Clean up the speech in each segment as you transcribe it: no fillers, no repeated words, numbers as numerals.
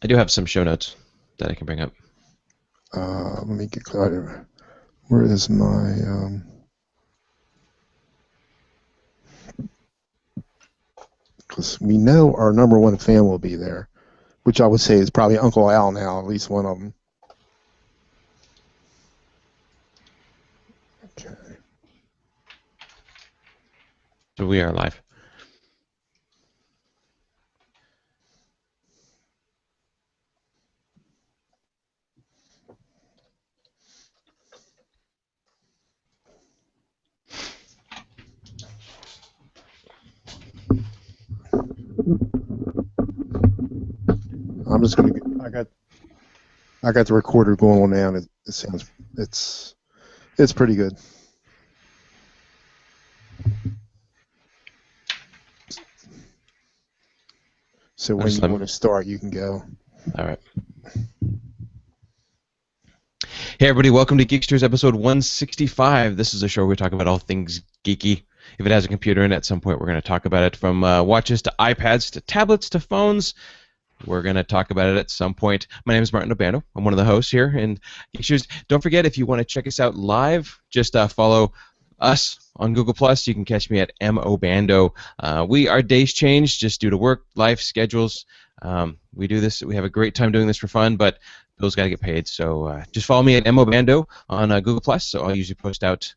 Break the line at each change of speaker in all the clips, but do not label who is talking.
I do have some show notes that I can bring up.
Let me get clear. Where is my... Because we know our number one fan will be there, which I would say is probably Uncle Al now, at least one of them. Okay.
So we are live.
I'm just gonna. I got the recorder going on now, and it sounds. It's pretty good. So when you want to start, you can go.
All right. Hey everybody, welcome to Geeksters episode 165. This is a show where we talk about all things geeky. If it has a computer in it, at some point we're going to talk about it, from watches to iPads to tablets to phones. We're going to talk about it at some point. My name is Martin Obando. I'm one of the hosts here in Geeksters. Don't forget, if you want to check us out live, just follow us on Google+. You can catch me at MOBando. Our days change just due to work, life, schedules. We do this. We have a great time doing this for fun, but bills got to get paid. So just follow me at MOBando on Google+. So I'll usually post out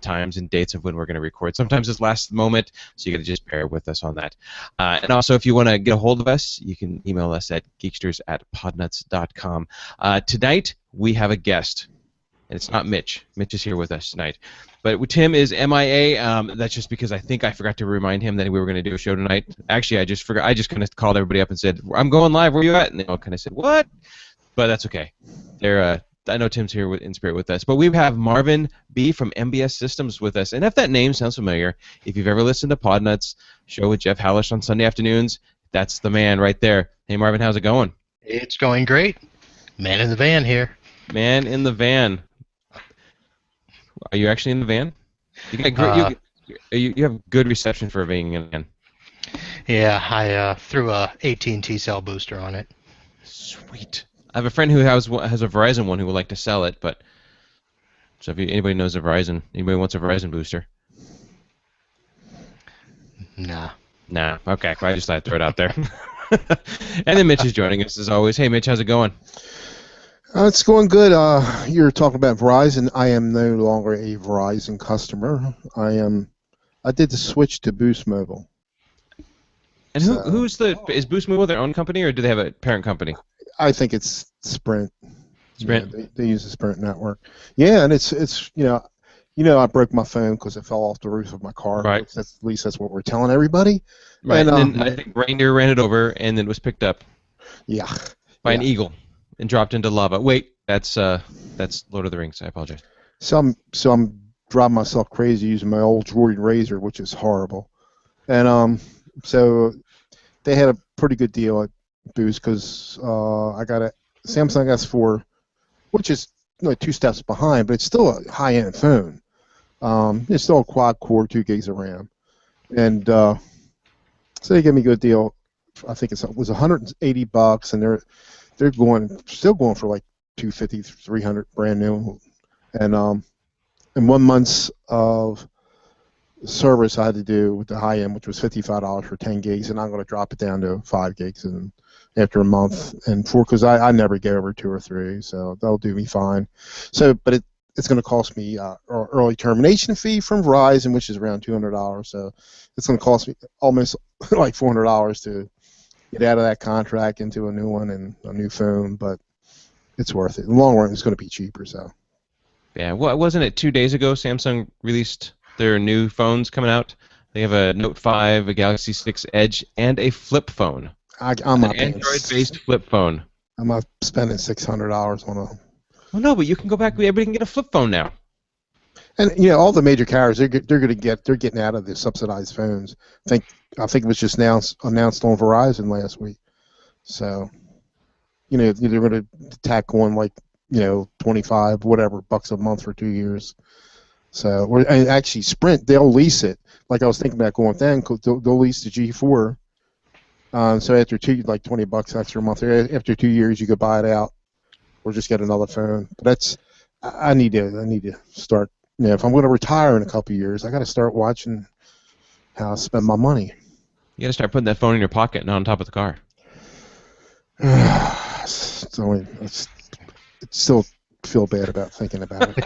times and dates of when we're going to record. Sometimes it's last moment, so you got to just bear with us on that. And also, if you want to get a hold of us, you can email us at geeksters@podnuts.com. Tonight, we have a guest, and it's not Mitch. Mitch is here with us tonight. But Tim is MIA. That's just because I think I forgot to remind him that we were going to do a show tonight. Actually, I just forgot. I just kind of called everybody up and said, I'm going live. Where are you at? And they all kind of said, what? But that's okay. I know Tim's here in spirit with us. But we have Marvin B. from MBS Systems with us. And if that name sounds familiar, if you've ever listened to Podnuts, show with Jeff Hallish on Sunday afternoons, that's the man right there. Hey, Marvin, how's it going?
It's going great. Man in the van here.
Man in the van. Are you actually in the van? You got you have good reception for being in the van.
Yeah, I threw a AT&T cell booster on it.
Sweet. I have a friend who has a Verizon one who would like to sell it, but so if anybody knows a Verizon, anybody wants a Verizon booster?
Nah.
Okay. Well, I just thought I'd throw it out there. And then Mitch is joining us as always. Hey, Mitch, how's it going?
It's going good. You're talking about Verizon. I am no longer a Verizon customer. I did the switch to Boost Mobile.
And is Boost Mobile their own company, or do they have a parent company?
I think it's Sprint.
Sprint.
Yeah, they use the Sprint network. Yeah, and it's I broke my phone because it fell off the roof of my car.
Right.
At least that's what we're telling everybody.
Right. And then I think reindeer ran it over, and then it was picked up.
Yeah.
By an eagle, and dropped into lava. Wait, that's Lord of the Rings. I apologize.
So I'm driving myself crazy using my old Jordan Razor, which is horrible. And so they had a pretty good deal at Boost because I got a Samsung S4, which is 2 steps behind, but it's still a high-end phone. It's still a quad-core, 2 gigs of RAM, and so they gave me a good deal. I think it was $180, and they're still going for like $250, $300 brand new, and in 1 month's of service I had to do with the high end, which was $55 for 10 gigs, and I'm going to drop it down to 5 gigs and after a month, and because I never get over 2 or 3, so that'll do me fine. So, but it's going to cost me early termination fee from Verizon, which is around $200. So it's going to cost me almost like $400 to get out of that contract into a new one and a new phone, but it's worth it. In the long run, it's going to be cheaper. So.
Yeah, well, wasn't it 2 days ago Samsung released their new phones coming out? They have a Note 5, a Galaxy 6 Edge, and a flip phone.
I'm
an Android-based flip phone.
I'm not spending $600 on a.
Well, no, but you can go back. Everybody can get a flip phone now.
And all the major carriers they're getting out of the subsidized phones. I think it was just announced on Verizon last week. So, they're going to tack on like 25 whatever bucks a month for 2 years. So, and actually Sprint, they'll lease it. Like I was thinking about going with them, they'll lease the G4 So after like $20 extra a month, after 2 years, you could buy it out or just get another phone. But I need to start. If I'm going to retire in a couple of years, I got to start watching how I spend my money.
You got to start putting that phone in your pocket, not on top of the car.
It's still feel bad about thinking about it.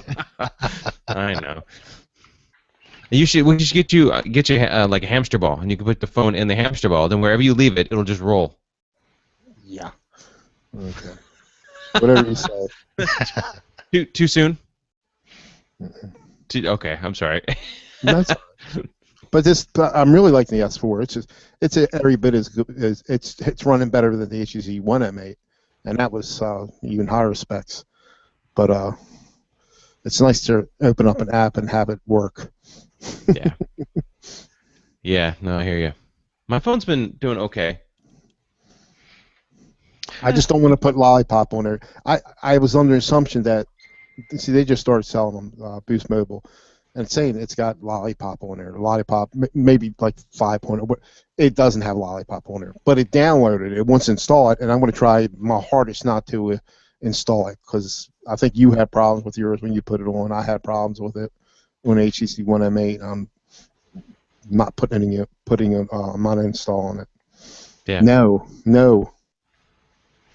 I know. We should get you like a hamster ball, and you can put the phone in the hamster ball. Then wherever you leave it, it'll just roll.
Yeah. Okay. Whatever you say.
Too soon? Okay, I'm sorry.
That's but I'm really liking the S4. It's every bit as good as it's running better than the HTC One M8, and that was even higher specs. But it's nice to open up an app and have it work.
Yeah. Yeah. No, I hear you. My phone's been doing okay.
I just don't want to put Lollipop on there. I was under the assumption that they just started selling them, Boost Mobile, and it's saying it's got Lollipop on there. Lollipop, maybe like 5.0, but it doesn't have Lollipop on there. But it downloaded it. Once install it, and I'm going to try my hardest not to install it because I think you had problems with yours when you put it on. I had problems with it on HTC One M8. I'm not putting I'm not installing it.
Yeah.
No.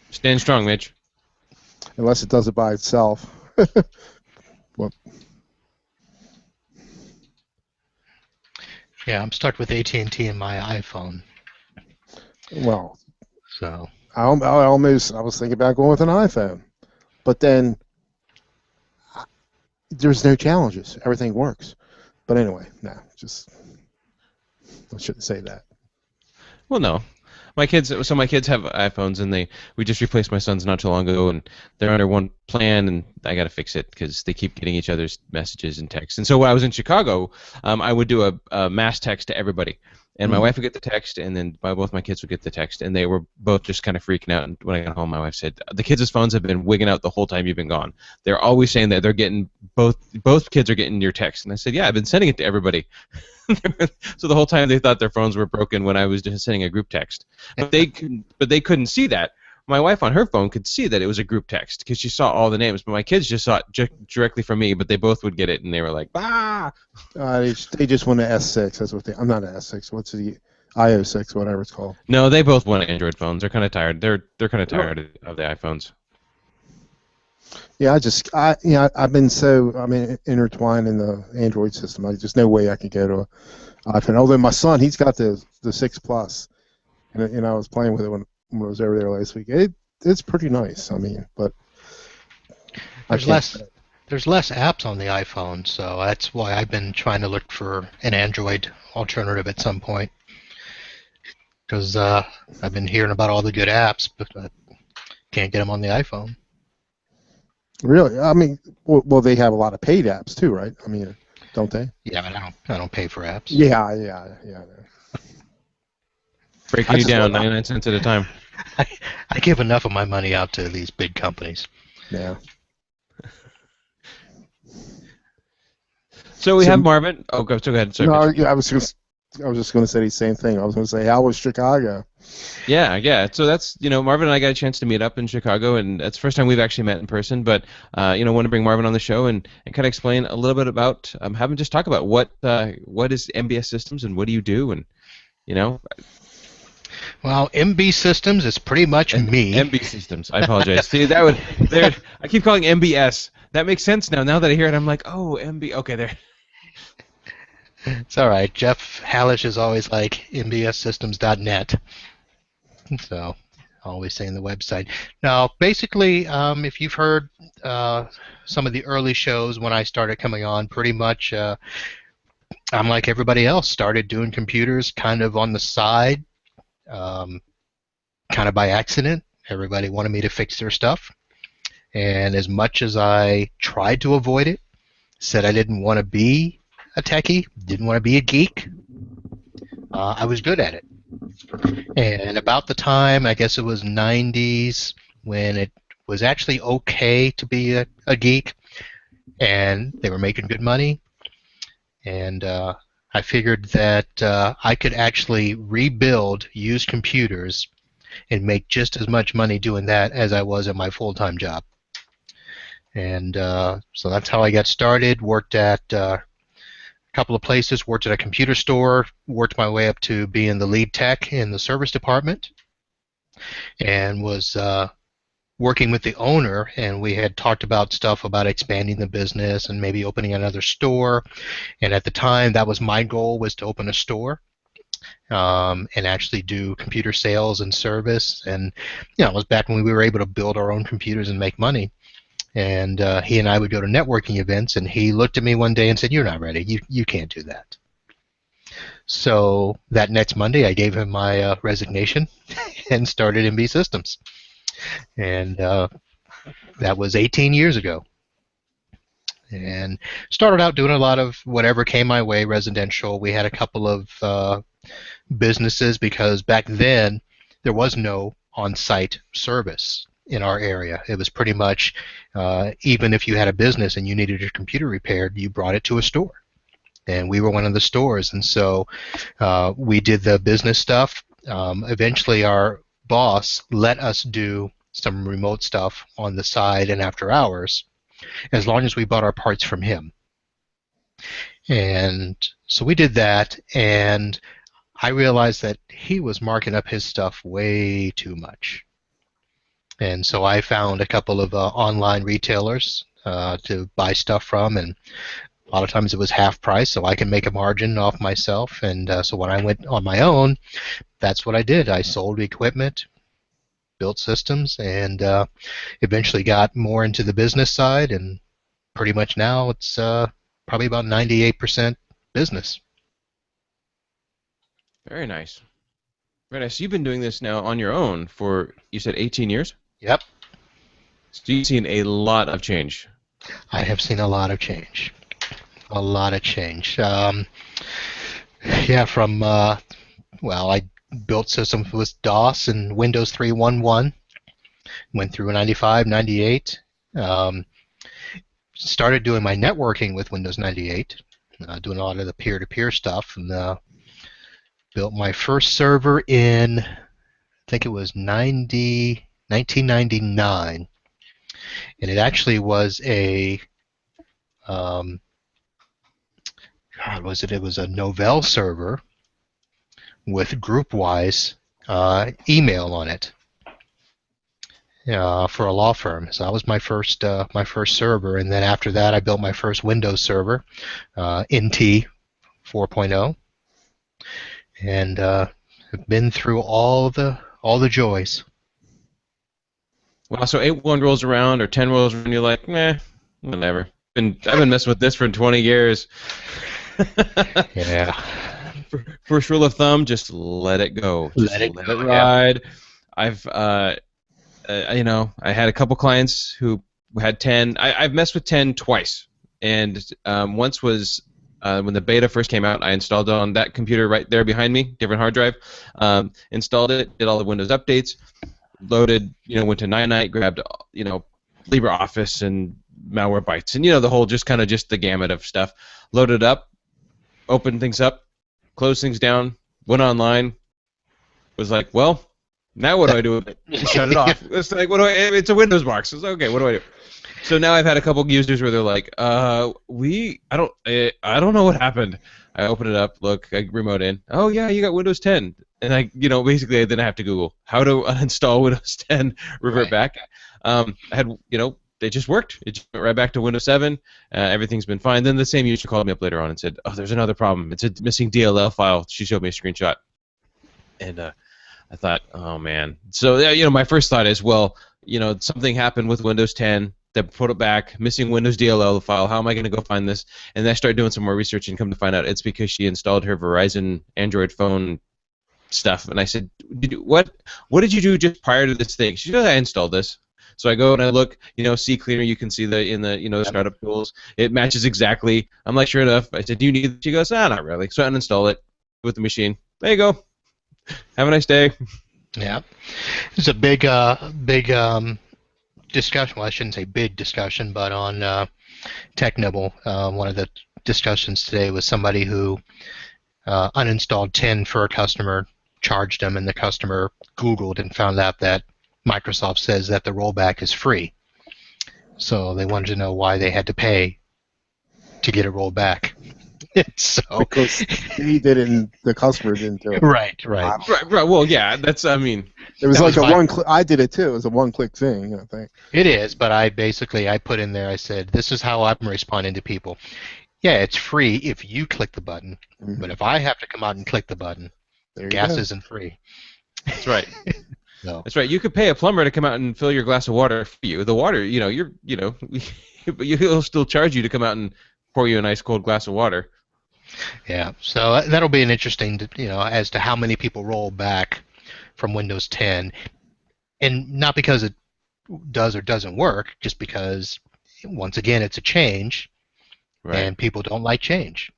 Stand strong, Mitch.
Unless it does it by itself. Well,
Yeah, I'm stuck with AT&T and my iPhone.
well,
So
I was thinking about going with an iPhone, but then there's no challenges. Everything works. But anyway, no, I shouldn't say that.
Well, no. My kids have iPhones, and we just replaced my son's not too long ago, and they're under one plan, and I got to fix it because they keep getting each other's messages and texts. And so when I was in Chicago, I would do a mass text to everybody, and my wife would get the text, and then both my kids would get the text, and they were both just kind of freaking out. And when I got home, my wife said, "The kids' phones have been wigging out the whole time you've been gone. They're always saying that they're getting both kids are getting your text." And I said, "Yeah, I've been sending it to everybody." So the whole time they thought their phones were broken when I was just sending a group text, but they couldn't see that. My wife on her phone could see that it was a group text because she saw all the names, but my kids just saw it directly from me. But they both would get it, and they were like, "Bah!"
They just want an S6. That's what I'm not an S6. What's the IO6, whatever it's called.
No, they both want Android phones. They're kind of tired. They're kind of tired of the iPhones.
Yeah, I've been intertwined in the Android system. There's no way I can go to an iPhone. Although my son, he's got the 6 Plus, and I was playing with it when I was over there last week. It's pretty nice. But
there's less apps on the iPhone, so that's why I've been trying to look for an Android alternative at some point. Because I've been hearing about all the good apps, but I can't get them on the iPhone.
Really? Well, they have a lot of paid apps too, right? Don't they?
Yeah, but I don't pay for apps.
Yeah.
Breaking you down 99 cents at a time.
I give enough of my money out to these big companies.
Yeah.
So we have Marvin. Oh, go ahead. Sorry,
no, I was just going to say the same thing. I was going to say, how was Chicago?
Yeah. So that's, Marvin and I got a chance to meet up in Chicago, and that's the first time we've actually met in person. But, want to bring Marvin on the show and kind of explain a little bit about, have him just talk about what is MBS Systems and what do you do, and,
Well, MB Systems is pretty much me.
MB Systems. I apologize. See, I keep calling MBS. That makes sense now. Now that I hear it, I'm like, oh, MB. Okay, there.
It's all right. Jeff Hallish is always like mbssystems.net. So, always saying the website. Now, basically, if you've heard some of the early shows when I started coming on, pretty much I'm like everybody else, started doing computers kind of on the side, kind of by accident. Everybody wanted me to fix their stuff. And as much as I tried to avoid it, said I didn't want to be a techie, didn't want to be a geek, I was good at it. And about the time, I guess it was 90s, when it was actually okay to be a geek, and they were making good money, and I I figured that I could actually rebuild used computers and make just as much money doing that as I was at my full-time job. And so that's how I got started. Worked at a couple of places, worked at a computer store, worked my way up to being the lead tech in the service department, and was working with the owner, and we had talked about stuff about expanding the business and maybe opening another store. And at the time, that was my goal, was to open a store and actually do computer sales and service. And it was back when we were able to build our own computers and make money. And he and I would go to networking events, and he looked at me one day and said, "You're not ready. You can't do that." So that next Monday, I gave him my resignation and started MB Systems. And that was 18 years ago. And started out doing a lot of whatever came my way, residential. We had a couple of businesses because back then there was no on-site service in our area. It was pretty much even if you had a business and you needed your computer repaired, you brought it to a store. And we were one of the stores. And so we did the business stuff. Eventually our boss let us do some remote stuff on the side and after hours, as long as we bought our parts from him. And so we did that, and I realized that he was marking up his stuff way too much. And so I found a couple of online retailers to buy stuff from, and a lot of times it was half price, so I can make a margin off myself. And so when I went on my own, that's what I did. I sold equipment, built systems, and eventually got more into the business side, and pretty much now it's probably about 98% business.
Very nice. Very nice. You've been doing this now on your own for, you said, 18 years?
Yep.
So you've seen a lot of change.
I have seen a lot of change. A lot of change. Yeah, from, well, I built systems with DOS and Windows 3.1.1. Went through 95, 98. Started doing my networking with Windows 98, doing a lot of the peer-to-peer stuff, and built my first server in, I think it was 1999, and it actually was a, God, was it? It was a Novell server with GroupWise email on it. For a law firm. So that was my first server, and then after that I built my first Windows server, NT 4.0, and have been through all the joys.
Well, so 8.1 rolls around or 10 rolls around, and you're like, meh, whatever. I've been messing with this for 20 years.
Yeah.
First rule of thumb: just let it go. Just let it ride.
Yeah.
I had a couple clients who had 10. I've messed with 10 twice, and once was when the beta first came out. I installed it on that computer right there behind me, different hard drive. Installed it, did all the Windows updates, loaded, went to Night, grabbed, LibreOffice and Malwarebytes, and the whole just the gamut of stuff. Loaded up, opened things up, closed things down, went online, was like, well. Now what do I do with it? Shut it off. It's like, it's a Windows box. It's okay. What do I do? So now I've had a couple users where they're like, I don't know what happened. I open it up, look, I remote in. Oh yeah, you got Windows 10, and I, basically then I have to Google how to uninstall Windows 10, revert back. I had, they just worked. It just went right back to Windows 7. Everything's been fine. Then the same user called me up later on and said, oh, there's another problem. It's a missing DLL file. She showed me a screenshot, and I thought, oh man. So my first thought is, well, something happened with Windows 10 that put it back, missing Windows DLL file. How am I going to go find this? And then I started doing some more research and come to find out it's because she installed her Verizon Android phone stuff. And I said, what did you do just prior to this thing? She goes, I installed this. So I go and I look, CCleaner. You can see in the startup tools. It matches exactly. I'm like, sure enough. I said, do you need it? She goes, not really. So I uninstall it with the machine. There you go. Have a nice day.
Yeah, it's a big discussion. Well, I shouldn't say big discussion, but on TechNibble, one of the discussions today was somebody who uninstalled 10 for a customer, charged them, and the customer Googled and found out that Microsoft says that the rollback is free. So they wanted to know why they had to pay to get it rolled back. So
Because he did it and the customer didn't do it.
right.
Right. Well, yeah. That's. I mean.
It was
That
like
was
a
my-
one-click. I did it too. It was a one-click thing, I think.
It is, but I put in there, I said, this is how I'm responding to people. Yeah, it's free if you click the button,
Mhm.
but if I have to come out and click the button,
There you
gas
go.
isn't free.
That's right.
So
That's right. You could pay a plumber to come out and fill your glass of water for you. The water, but he'll still charge you to come out and pour you a nice cold glass of water.
yeah, so that'll be an interesting, as to how many people roll back from Windows 10, and not because it does or doesn't work, just because once again it's a change,
Right.
and people don't like change.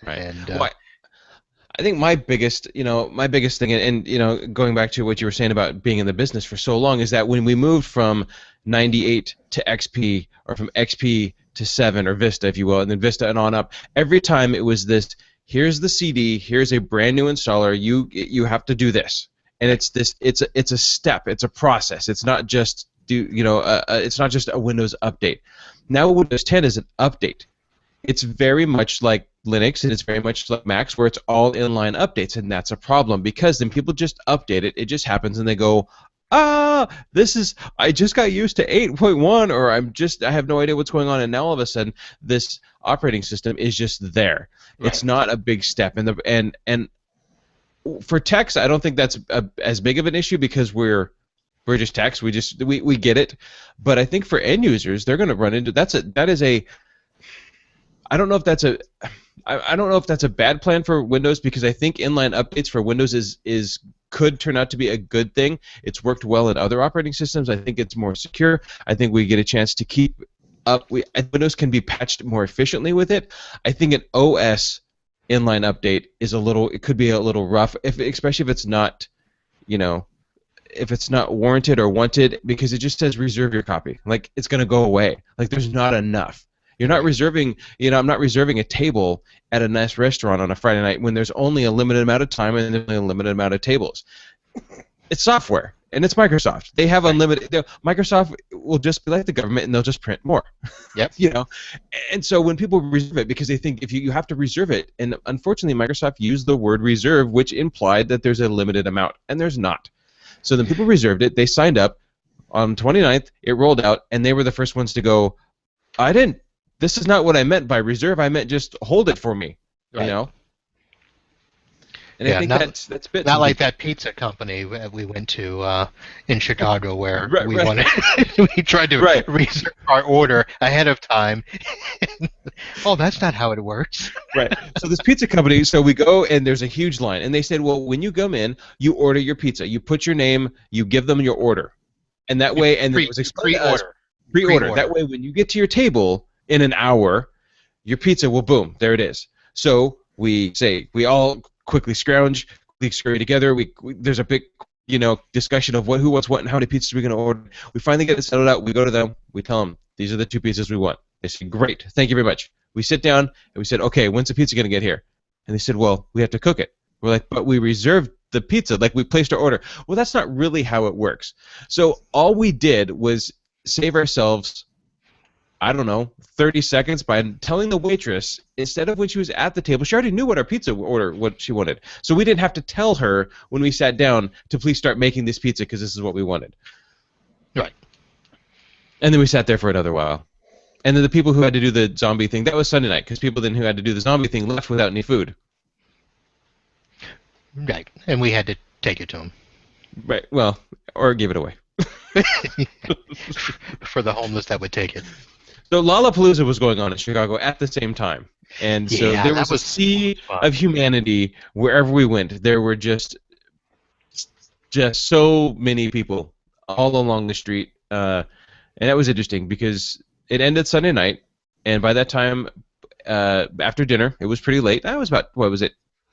Right.
And
Well, I think my biggest thing, and going back to what you were saying about being in the business for so long, is that when we moved from 98 to XP, or from XP to 7, or Vista, if you will, and then Vista and on up, every time it was this: here's the CD, here's a brand new installer, you have to do this, and it's a step, it's a process. It's not just it's not just a Windows update. Now Windows 10 is an update. It's very much like Linux, and it's very much like Macs, where it's all inline updates, and that's a problem, because then people just update it. It just happens, and they go, I just got used to 8.1, or I have no idea what's going on, and now all of a sudden this operating system is just there.
Right.
It's not a big step, and for techs, I don't think that's as big of an issue, because we're just techs. We get it. But I think for end users, they're going to run into I don't know if that's a bad plan for Windows, because I think inline updates for Windows could turn out to be a good thing. It's worked well in other operating systems. I think it's more secure. I think we get a chance to keep up. Windows can be patched more efficiently with it. I think an OS inline update could be a little rough, especially if it's not, if it's not warranted or wanted, because it just says reserve your copy. Like, it's going to go away. Like, there's not enough. You're not reserving, I'm not reserving a table at a nice restaurant on a Friday night when there's only a limited amount of time and there's only a limited amount of tables. It's software, and it's Microsoft. They have unlimited. Microsoft will just be like the government, and they'll just print more.
Yep.
And so when people reserve it, because they think if you have to reserve it, and unfortunately Microsoft used the word reserve, which implied that there's a limited amount, and there's not. So then people reserved it. They signed up. On 29th, it rolled out, and they were the first ones to go, this is not what I meant by reserve. I meant just hold it for me,
Right.
And
Yeah,
I think that's bit
not like that pizza company we went to in Chicago, where
Right,
we
right.
wanted we tried to
Right.
reserve our order ahead of time. Oh, that's not how it works.
Right. So this pizza company, so we go, and there's a huge line, and they said, well, when you come in, you order your pizza. You put your name, you give them your order, and that way, and it was explained to us, pre-order.
Pre-order.
That way, when you get to your table in an hour, your pizza will boom, there it is. So we all quickly quickly scurry together. There's a big discussion of who wants what and how many pizzas we're going to order. We finally get it settled out. We go to them. We tell them, these are the 2 pizzas we want. They say, great, thank you very much. We sit down and we said, okay, when's the pizza going to get here? And they said, well, we have to cook it. We're like, but we reserved the pizza, like we placed our order. Well, that's not really how it works. So all we did was save ourselves, I don't know, 30 seconds by telling the waitress, instead of when she was at the table, she already knew what our pizza order, what she wanted. So we didn't have to tell her when we sat down to please start making this pizza because this is what we wanted.
Right.
And then we sat there for another while. And then the people who had to do the zombie thing, that was Sunday night, because people then who had to do the zombie thing left without any food.
Right. And we had to take it to them.
Right, well, or give it away.
For the homeless that would take it.
So Lollapalooza was going on in Chicago at the same time. And so
Yeah,
there
that
was a
was
sea
fun.
of humanity wherever we went. There were just so many people all along the street. And that was interesting because it ended Sunday night, and by that time, after dinner, it was pretty late. That was about,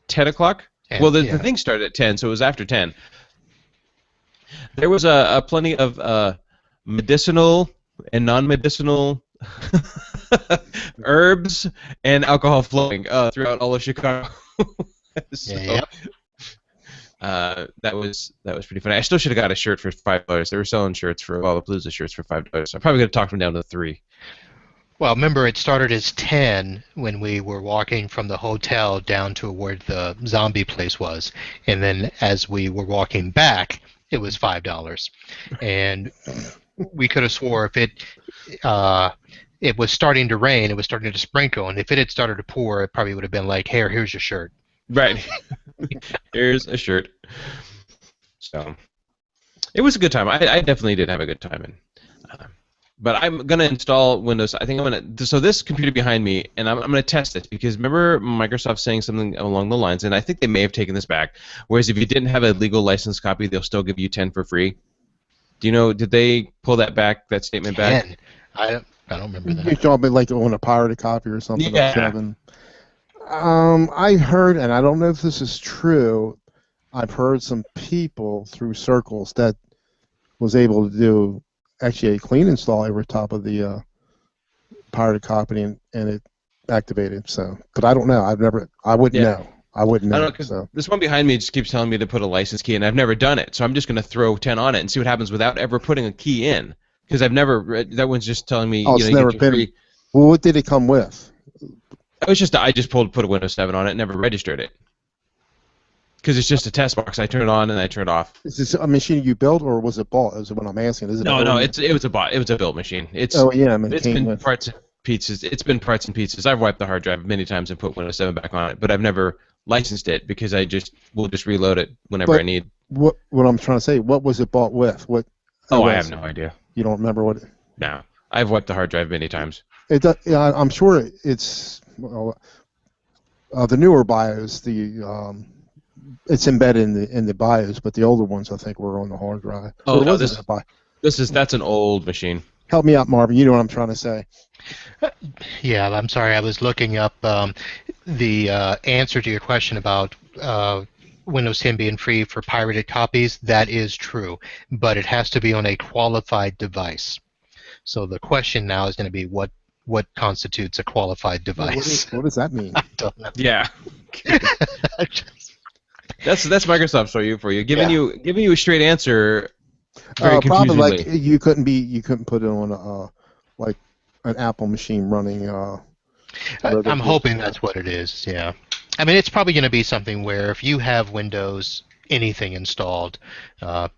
10 o'clock?
And,
Well, the
yeah.
thing started at 10, so it was after 10. There was a plenty of medicinal and non-medicinal herbs and alcohol flowing throughout all of Chicago. So
Yep.
that was pretty funny. I still should have got a shirt for $5. They were selling shirts for Lollapalooza shirts for $5. I probably could have talked them down to 3.
Well, remember it started as 10 when we were walking from the hotel down to where the zombie place was, and then as we were walking back, it was $5. And we could have swore if it was starting to rain, it was starting to sprinkle, and if it had started to pour, it probably would have been like, here's your shirt.
Right. Here's a shirt. So it was a good time. I definitely did have a good time. But I'm gonna install Windows. I think I'm gonna. So this computer behind me, and I'm gonna test it because remember Microsoft saying something along the lines, and I think they may have taken this back. Whereas if you didn't have a legal license copy, they'll still give you 10 for free. Do you know? Did they pull that back? That statement back?
10. I don't remember
You're
that.
talking about like on a pirated copy or something
Yeah.
of 7. I heard, and I don't know if this is true. I've heard some people through circles that was able to do actually a clean install over top of the pirated copy and it activated. So, but I don't know. I wouldn't
Yeah.
know. I wouldn't
I don't
know.
know because
So,
this one behind me just keeps telling me to put a license key, and I've never done it. So I'm just gonna throw 10 on it and see what happens without ever putting a key in. Because I've never. That one's just telling me,
oh,
you
it's
know, you
never
get your
been.
free.
Well, what did it come with?
I just put a Windows 7 on it, never registered it. Because it's just a test box. I turn it on and I turn it off.
Is this a machine you built or was it bought? Is what I'm asking. Is it
No,
an
no,
OEM?
it was a bot. It was a built machine.
OEM and it
It's
came
been
with.
parts and pieces. It's been parts and pieces. I've wiped the hard drive many times and put Windows 7 back on it, but I've never licensed it because will just reload it whenever
But
I need.
what I'm trying to say? What was it bought with? What?
Oh, I
OS?
have no idea.
You don't remember what?
No, I've wiped the hard drive many times.
It does, yeah, I'm sure it's well, the newer BIOS. It's embedded in the BIOS, but the older ones I think were on the hard drive.
Oh
Or
no,
was it a BIOS?
that's an old machine.
Help me out, Marvin. You know what I'm trying to say.
Yeah, I'm sorry. I was looking up the answer to your question about Windows 10 being free for pirated copies. That is true, but it has to be on a qualified device. So the question now is going to be what constitutes a qualified device?
What does that mean?
I don't know.
Yeah, that's Microsoft for you, giving you a straight answer. Very
Probably like
confusingly.
you couldn't put it on like an Apple machine running.
I'm hoping that's what it is. Yeah, I mean it's probably going to be something where if you have Windows anything installed,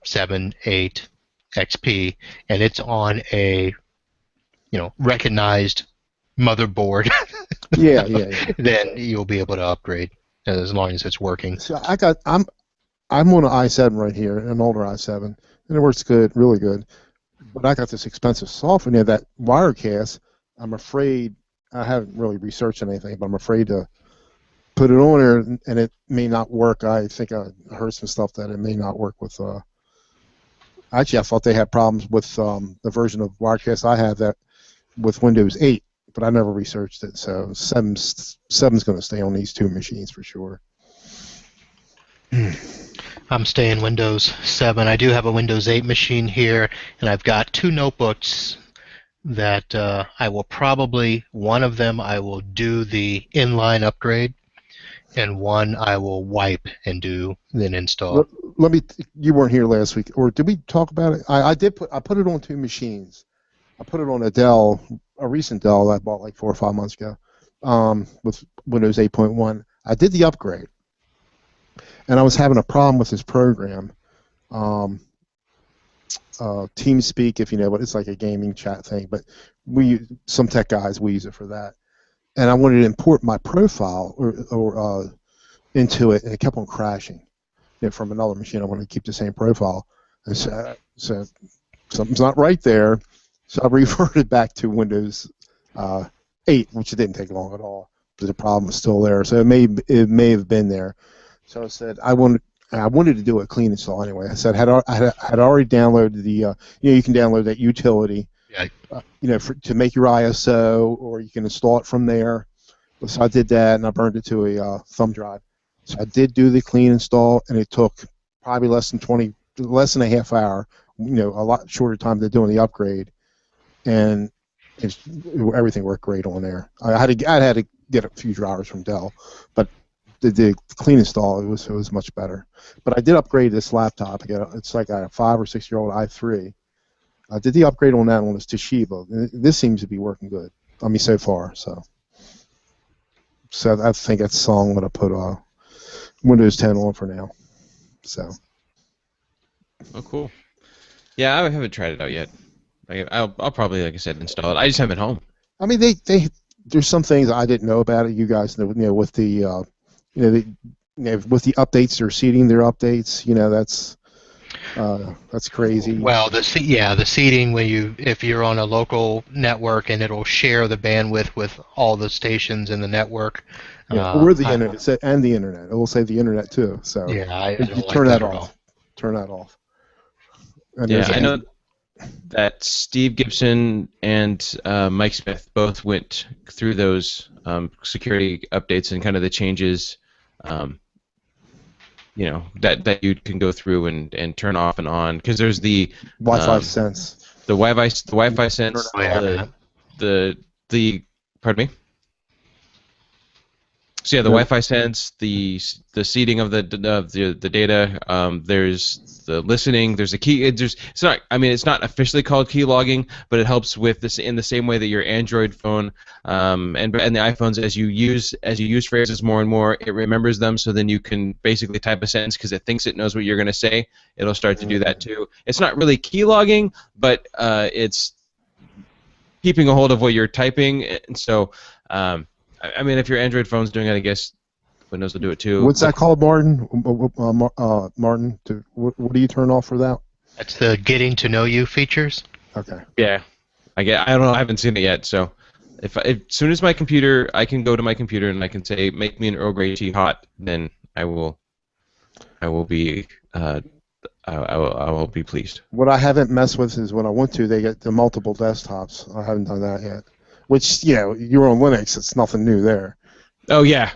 7, 8, XP, and it's on a recognized motherboard,
Yeah.
then you'll be able to upgrade as long as it's working.
So I'm on an i7 right here, an older i7, and it works good, really good. But I got this expensive software there, that Wirecast. I'm afraid I haven't really researched anything, but I'm afraid to put it on there and it may not work. I think I heard some stuff that it may not work with. Actually, I thought they had problems with the version of Wirecast I have that with Windows 8, but I never researched it. So 7's going to stay on these two machines for sure.
I'm staying Windows 7. I do have a Windows 8 machine here, and I've got 2 notebooks that I will probably, one of them I will do the inline upgrade, and one I will wipe and then install.
Let me. You weren't here last week, or did we talk about it? I put it on 2 machines. I put it on a recent Dell that I bought like 4 or 5 months ago, with Windows 8.1. I did the upgrade, and I was having a problem with this program. TeamSpeak, if you know, but it's like a gaming chat thing. But some tech guys, we use it for that. And I wanted to import my profile or into it, and it kept on crashing. From another machine, I wanted to keep the same profile. And so something's not right there. So I reverted back to Windows 8, which it didn't take long at all. But the problem was still there. So it may have been there. So I said I wanted to do a clean install anyway. I said I had already downloaded the you can download that utility, to make your ISO, or you can install it from there. So I did that, and I burned it to a thumb drive. So I did do the clean install, and it took probably less than a half hour. A lot shorter time than doing the upgrade, and everything worked great on there. I had to get a few drivers from Dell, but the clean install, it was much better. But I did upgrade this laptop. It's like a 5 or 6 year old i3. I did the upgrade on that on this Toshiba. This seems to be working good. I mean, so far. So I think that's the song I'm gonna put Windows 10 on for now. So.
Oh, cool. Yeah, I haven't tried it out yet. I'll probably, like I said, install it. I just haven't home.
I mean, there's some things I didn't know about it. You guys know, with the with the updates they're seeding their updates. That's crazy.
Well, the seeding if you're on a local network and it'll share the bandwidth with all the stations in the network.
Or the internet, and the internet. It will say the internet too. So
yeah, I don't like
turn that
at all.
off. Turn that off. And
Yeah, I know that Steve Gibson and Mike Smith both went through those security updates and kind of the changes, that you can go through and turn off and on, because there's the
Wi-Fi Sense.
The Wi-Fi Sense, the pardon me. So yeah, the Wi-Fi Sense, the seeding of the data. There's the listening. There's a key. It's not officially called key logging, but it helps with this in the same way that your Android phone and the iPhones, as you use phrases more and more, it remembers them. So then you can basically type a sentence because it thinks it knows what you're going to say. It'll start to do that too. It's not really key logging, but it's keeping a hold of what you're typing. And so. I mean, if your Android phone's doing it, I guess Windows will do it too.
What's that called, Martin? Martin, what do you turn off for that?
That's the getting to know you features.
Okay.
Yeah, I don't know. I haven't seen it yet. So, if soon as I can go to my computer and I can say, make me an Earl Grey tea hot, then I will be I will be pleased.
What I haven't messed with is when I want to, they get the multiple desktops. I haven't done that yet. Which, you're on Linux. It's nothing new there.
Oh yeah.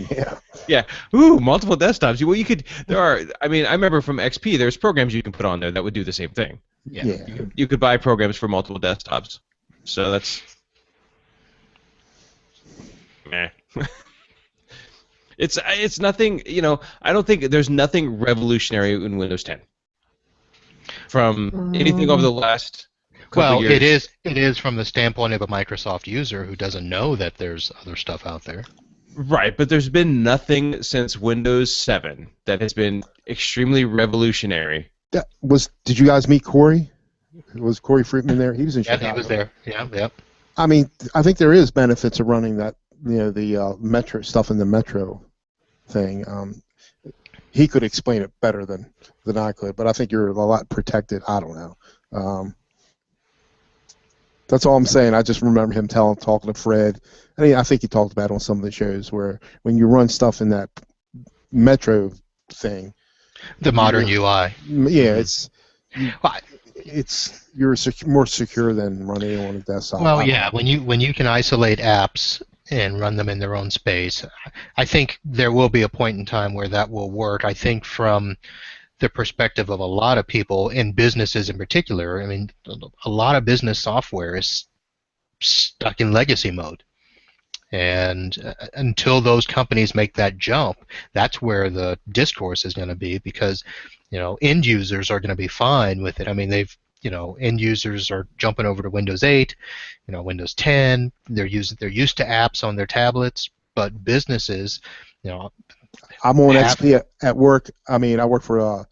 Yeah.
Yeah. Ooh, multiple desktops. Well, you could. There are. I mean, I remember from XP, there's programs you can put on there that would do the same thing.
Yeah.
You could buy programs for multiple desktops. So that's. Meh. It's nothing. I don't think there's nothing revolutionary in Windows 10. From anything over the last.
Well,
years.
it is from the standpoint of a Microsoft user who doesn't know that there's other stuff out there.
Right, but there's been nothing since Windows 7 that has been extremely revolutionary.
Did you guys meet Corey? Was Corey Friedman there? He was in Chicago.
Yeah, he was there. Yeah.
I mean, I think there is benefits of running that, the Metro stuff in the Metro thing. He could explain it better than I could, but I think you're a lot protected. I don't know. That's all I'm saying. I just remember him talking to Fred. I think he talked about it on some of the shows where when you run stuff in that Metro thing,
the modern UI.
Yeah, you're more secure than running it on a desktop.
Well, yeah, when you can isolate apps and run them in their own space, I think there will be a point in time where that will work. I think from the perspective of a lot of people in businesses in particular, I mean, a lot of business software is stuck in legacy mode. And until those companies make that jump, that's where the discourse is going to be, because, end users are going to be fine with it. I mean, end users are jumping over to Windows 8, Windows 10. They're used to apps on their tablets, but businesses,
I'm on XP at work. I mean, I work for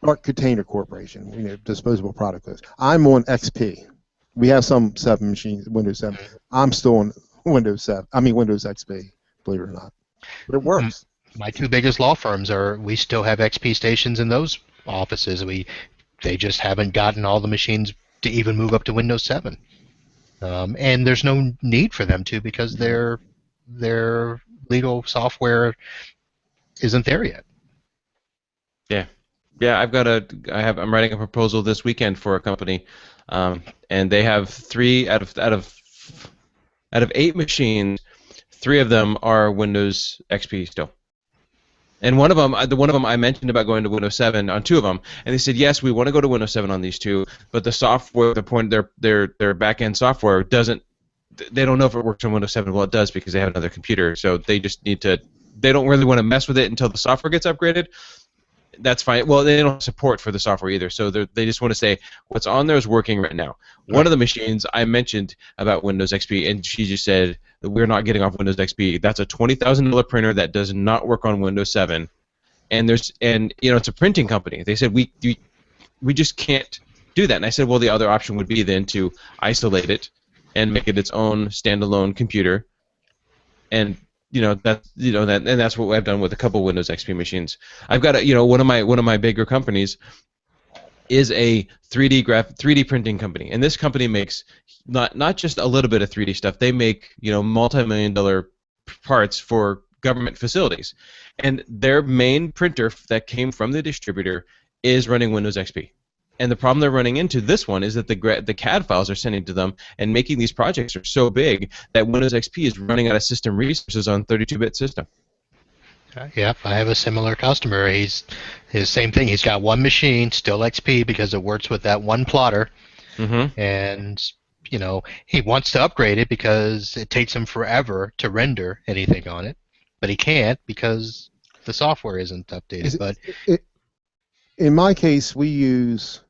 Dark Container Corporation, disposable product list. I'm on XP. We have some 7 machines, Windows 7. I'm still on Windows 7. I mean Windows XP, believe it or not. But it works.
My 2 biggest law firms we still have XP stations in those offices. They just haven't gotten all the machines to even move up to Windows 7. And there's no need for them to, because their legal software isn't there yet.
Yeah, I'm writing a proposal this weekend for a company, and they have 3 out of 8 machines, 3 of them are Windows XP still. And one of them I mentioned about going to Windows 7 on 2 of them, and they said yes, we want to go to Windows 7 on these 2, but the software, their back-end software doesn't. They don't know if it works on Windows 7. Well, it does, because they have another computer, so they just need to they don't really want to mess with it until the software gets upgraded. That's fine. Well, they don't have support for the software either, so they just want to say what's on there is working right now. One of the machines I mentioned about Windows XP, and she just said we're not getting off Windows XP. That's a $20,000 printer that does not work on Windows 7, and it's a printing company. They said we just can't do that. And I said, well, the other option would be then to isolate it and make it its own standalone computer, and that's what I've done with a couple Windows XP machines. I've got one of my bigger companies is a 3D printing company, and this company makes not just a little bit of 3D stuff. They make multi-million-dollar parts for government facilities, and their main printer that came from the distributor is running Windows XP. And the problem they're running into this one is that the CAD files are sending to them and making these projects are so big that Windows XP is running out of system resources on 32-bit system.
Yep, I have a similar customer. His same thing. He's got one machine, still XP, because it works with that one plotter, and he wants to upgrade it because it takes him forever to render anything on it, but he can't because the software isn't updated.
In my case, we use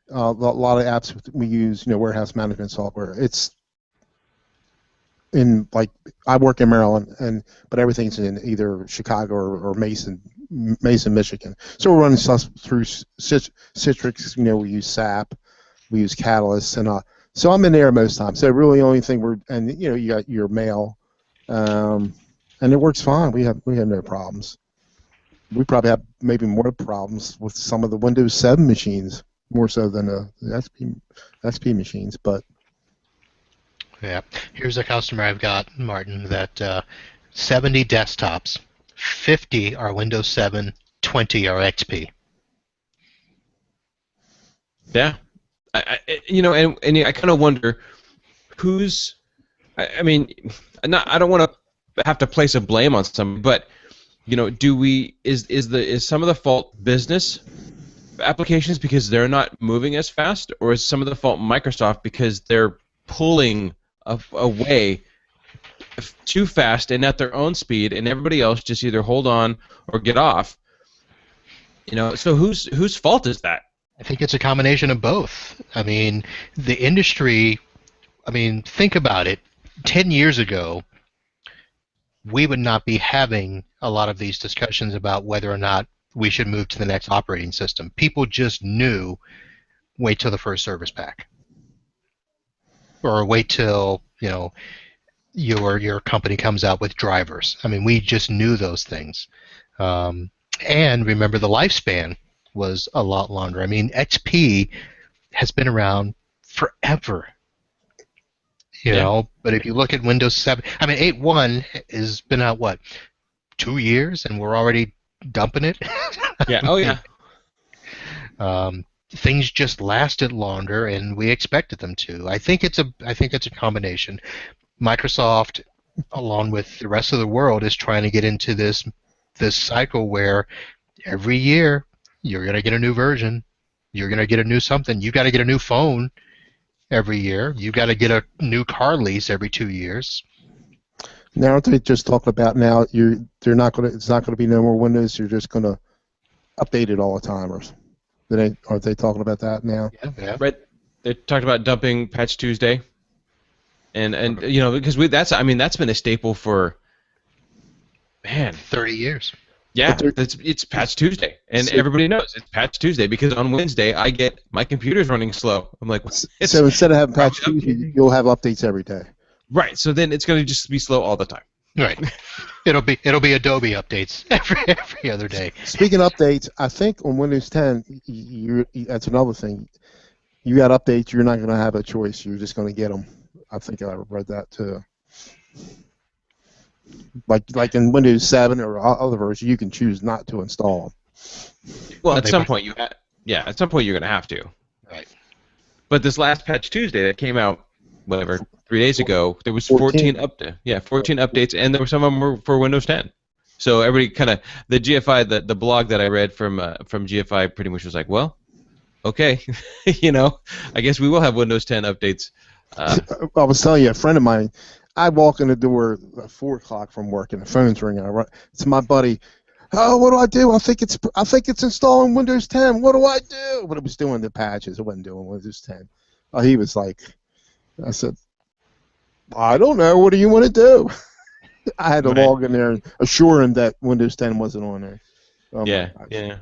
a lot of apps. We use warehouse management software. It's I work in Maryland, but everything's in either Chicago or Mason, Michigan. So we're running stuff through Citrix. We use SAP, we use Catalyst, and so I'm in there most times. So really, the only thing you got your mail, and it works fine. We have no problems. We probably have maybe more problems with some of the Windows 7 machines, more so than the XP machines. But
yeah, here's a customer I've got, Martin, that 70 desktops, 50 are Windows 7, 20 are XP.
Yeah, I kind of wonder who's. I don't want to have to place a blame on somebody, but. Is some of the fault business applications because they're not moving as fast, or is some of the fault Microsoft because they're pulling away too fast and at their own speed, and everybody else just either hold on or get off? So whose fault is that?
I think it's a combination of both. I mean, the industry. Think about it. 10 years ago, we would not be having a lot of these discussions about whether or not we should move to the next operating system. People just knew, wait till the first service pack, or wait till your company comes out with drivers. We just knew those things, and remember the lifespan was a lot longer. XP has been around forever. But if you look at Windows 7, 8.1 has been out, 2 years, and we're already dumping it?
Yeah, oh yeah.
Things just lasted longer, and we expected them to. I think it's a combination. Microsoft, along with the rest of the world, is trying to get into this cycle where every year you're going to get a new version, you're going to get a new something, you got to get a new phone every year. You got to get a new car lease every 2 years.
Now, aren't they just talking about now? It's not going to be no more Windows. You're just going to update it all the time, aren't they talking about that now?
Yeah.
Right. They talked about dumping Patch Tuesday, and because that's been a staple for
30 years.
Yeah, it's Patch Tuesday, and everybody knows it's Patch Tuesday because on Wednesday I get my computer's running slow. I'm like,
so instead of having Patch Tuesday, you'll have updates every day.
Right. So then it's going to just be slow all the time.
Right. It'll be Adobe updates every other day.
Speaking of updates, I think on Windows 10, that's another thing. You got updates, you're not going to have a choice. You're just going to get them. I think I read that too. Like in Windows 7 or other versions, you can choose not to install them.
Well, at some point at some point you're going to have to.
Right.
But this last Patch Tuesday that came out, 3 days ago, there was 14 updates, and there were some of them were for Windows 10. So everybody kind of the GFI, the blog that I read from GFI pretty much was like, well, okay, I guess we will have Windows 10 updates.
I was telling you, a friend of mine, I walk in the door at 4 o'clock from work, and the phone's ringing. I run. It's my buddy. Oh, what do I do? I think it's installing Windows 10. What do I do? But it was doing the patches. It wasn't doing Windows 10. He was like, I said, I don't know. What do you want to do? I had to
Right.
log in there and assure him that Windows 10 wasn't on there. Oh my
Yeah,
gosh.
yeah.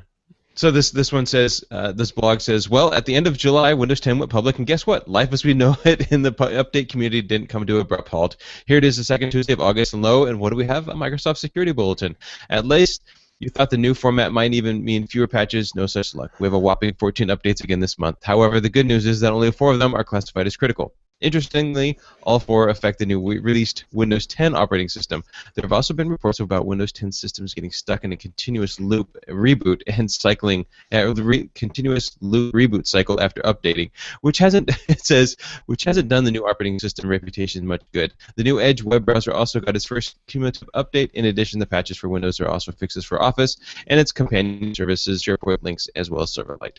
So this one says, this blog says, well, at the end of July, Windows 10 went public, and guess what? Life as we know it in the update community didn't come to an abrupt halt. Here it is, the second Tuesday of August, and lo, and what do we have? A Microsoft Security Bulletin. At least you thought the new format might even mean fewer patches. No such luck. We have a whopping 14 updates again this month. However, the good news is that only 4 of them are classified as critical. Interestingly, all 4 affect the new released Windows 10 operating system. There have also been reports about Windows 10 systems getting stuck in a continuous loop reboot and cycling, continuous loop reboot cycle after updating, which hasn't it says which hasn't done the new operating system reputation much good. The new Edge web browser also got its first cumulative update. In addition, the patches for Windows are also fixes for Office and its companion services, SharePoint links, as well as Silverlight.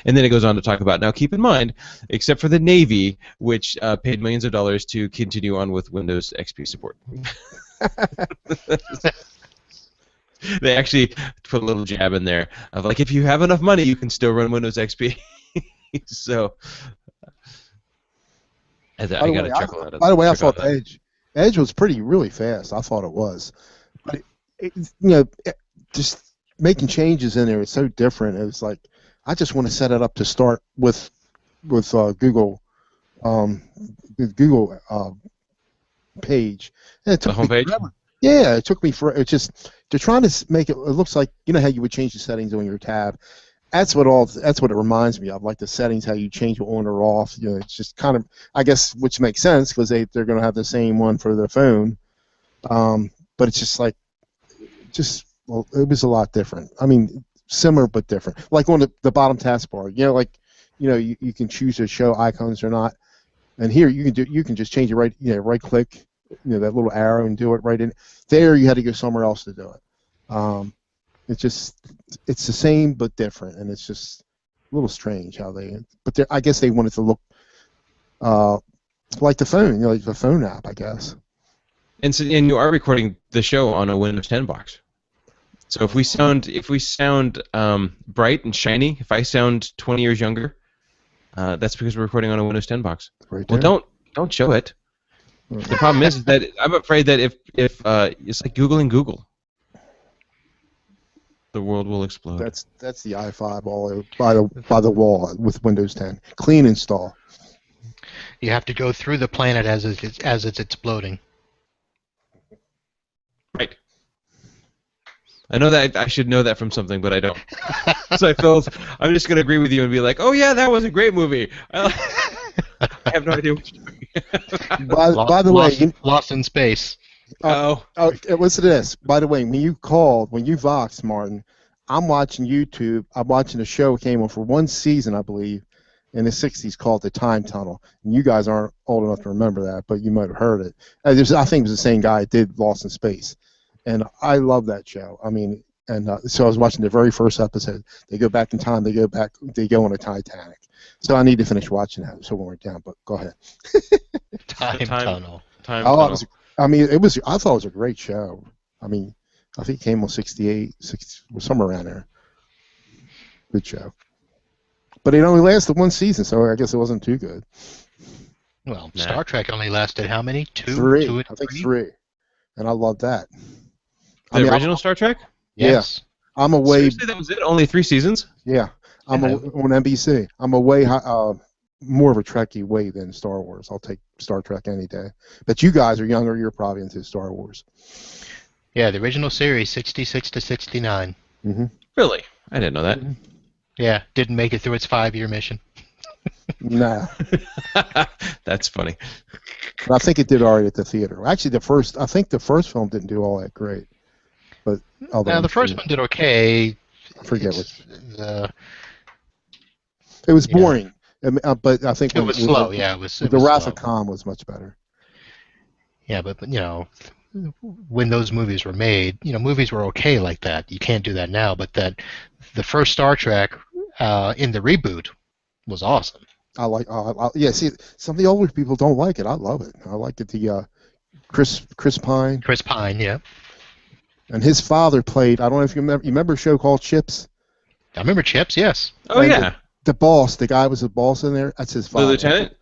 And then it goes on to talk about, now keep in mind, except for the Navy, which paid millions of dollars to continue on with Windows XP support. They actually put a little jab in there of like, if you have enough money, you can still run Windows XP. So I got to chuckle out of that.
By the way, I thought Edge was really fast. I thought it was. But just making changes in there is so different. It was like, I just want to set it up to start with Google, the Google page. And it took
The homepage?
forever. Yeah, it took me for it's just they're trying to make it. It looks like how you would change the settings on your tab. That's what it reminds me of, like the settings, how you change it on or off. It's just kind of, I guess, which makes sense because they're going to have the same one for their phone. But it's just like, well, it was a lot different. I mean, similar but different. Like on the bottom taskbar, you can choose to show icons or not. And here you can just change it right click, that little arrow and do it right in. There you had to go somewhere else to do it. It's the same but different, and it's just a little strange how but I guess they wanted to look like the phone, like the phone app, I guess.
And you are recording the show on a Windows 10 box. So if we sound bright and shiny, if I sound 20 years younger, that's because we're recording on a Windows 10 box.
Right there.
Well, don't show it. The problem is that I'm afraid that if it's like Googling Google, the world will explode.
That's the i5 all by the wall with Windows 10. Clean install.
You have to go through the planet as it's exploding.
Right. I know that I should know that from something, but I don't. So I'm just going to agree with you and be like, oh yeah, that was a great movie. I have no idea what you're doing.
By the way,
Lost in Space.
Listen to this. By the way, when you Voxed, Martin, I'm watching YouTube. I'm watching a show that came on for one season, I believe, in the 60s called The Time Tunnel. And you guys aren't old enough to remember that, but you might have heard it. I think it was the same guy that did Lost in Space. And I love that show. I mean, so I was watching the very first episode. They go back in time. They go on a Titanic. So I need to finish watching that so when we're down. But go ahead.
Time Tunnel.
Time Tunnel.
I thought it was a great show. I mean, I think it came on 68, 60, somewhere around there. Good show. But it only lasted one season, so I guess it wasn't too good.
Well, Star Trek only lasted how many?
Three.
Two
I think three. And I love that.
The original Star Trek?
Yes.
Yeah. I'm away.
Seriously, that was it? Only 3 seasons?
Yeah. On NBC. I'm away more of a Trekkie way than Star Wars. I'll take Star Trek any day. But you guys are younger. You're probably into Star Wars.
Yeah, the original series, 66 to 69.
Mm-hmm.
Really? I didn't know that.
Yeah, didn't make it through its 5-year mission.
Nah.
That's funny.
But I think it did all right at the theater. Actually, I think the first film didn't do all that great. But
now, the first one did okay.
I forget what. It was boring. But I think
it was slow. It was
the Wrath of Khan was much better.
Yeah, but when those movies were made, movies were okay like that. You can't do that now. But the first Star Trek in the reboot was awesome.
See, some of the older people don't like it. I love it. I like it. Chris Pine.
Chris Pine, yeah.
And his father played. I don't know if you remember a show called Chips.
I remember Chips, yes.
Oh
And
yeah,
the boss, the guy was the boss in there. That's his
the
father.
lieutenant.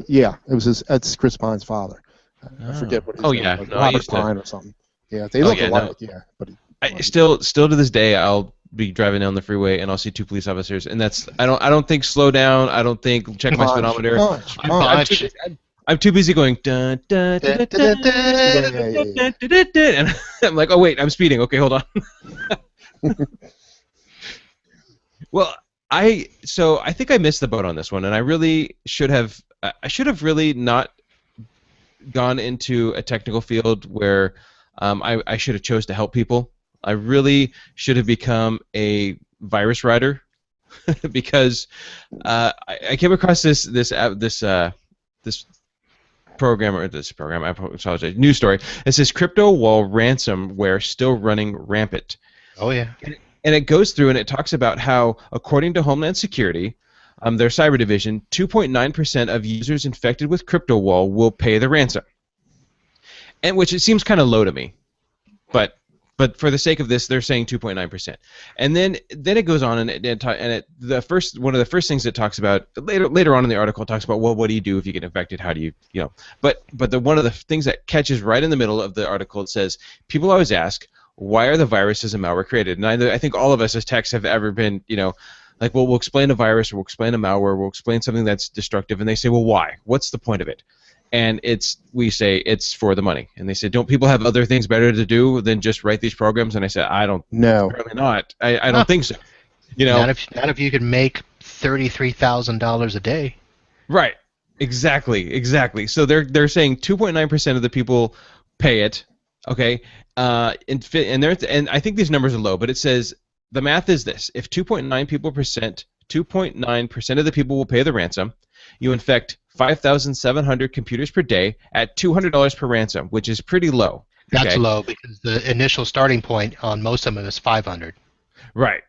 Yeah, it was his. That's Chris Pine's father. I
Oh.
forget what his
Oh
name
yeah,
was.
no, I
Robert
used to.
Pine or something. Yeah, they
Oh
look
yeah, no.
alike. Yeah, but
I still to this day I'll be driving down the freeway and I'll see two police officers and that's I don't think slow down. I don't think check my speedometer.
Punch.
I'm too busy going dun, dun, dun, dun, dun,
Yeah,
dun,
yeah, yeah.
dun, dun, dun, dun, and I'm like, oh wait, I'm speeding. Okay, hold on. Well, I think I missed the boat on this one, and I really should have. I should have really not gone into a technical field where I should have chose to help people. I really should have become a virus writer because I came across this program I apologize, news story. It says crypto wall ransomware still running rampant.
Oh, yeah.
And it goes through and it talks about how, according to Homeland Security, their cyber division, 2.9% of users infected with CryptoWall will pay the ransom. And which it seems kind of low to me, but for the sake of this, they're saying 2.9%. And then it goes on one of the first things it talks about later on in the article talks about, well, what do you do if you get infected? How do you know? But one of the things that catches right in the middle of the article, it says people always ask, why are the viruses and malware created? And I think all of us as techs have ever been, like, well, we'll explain a virus, or we'll explain a malware, we'll explain something that's destructive, and they say, well, why? What's the point of it? And we say it's for the money. And they say, don't people have other things better to do than just write these programs? And I said, I don't.
No.
Apparently not. I don't think so.
Not if you can make $33,000 a day.
Right. Exactly. So they're saying 2.9% of the people pay it. Okay. And I think these numbers are low, but it says the math is this: if 2.9% of the people will pay the ransom, you infect 5,700 computers per day at $200 per ransom, which is pretty low.
That's low because the initial starting point on most of them is 500.
Right.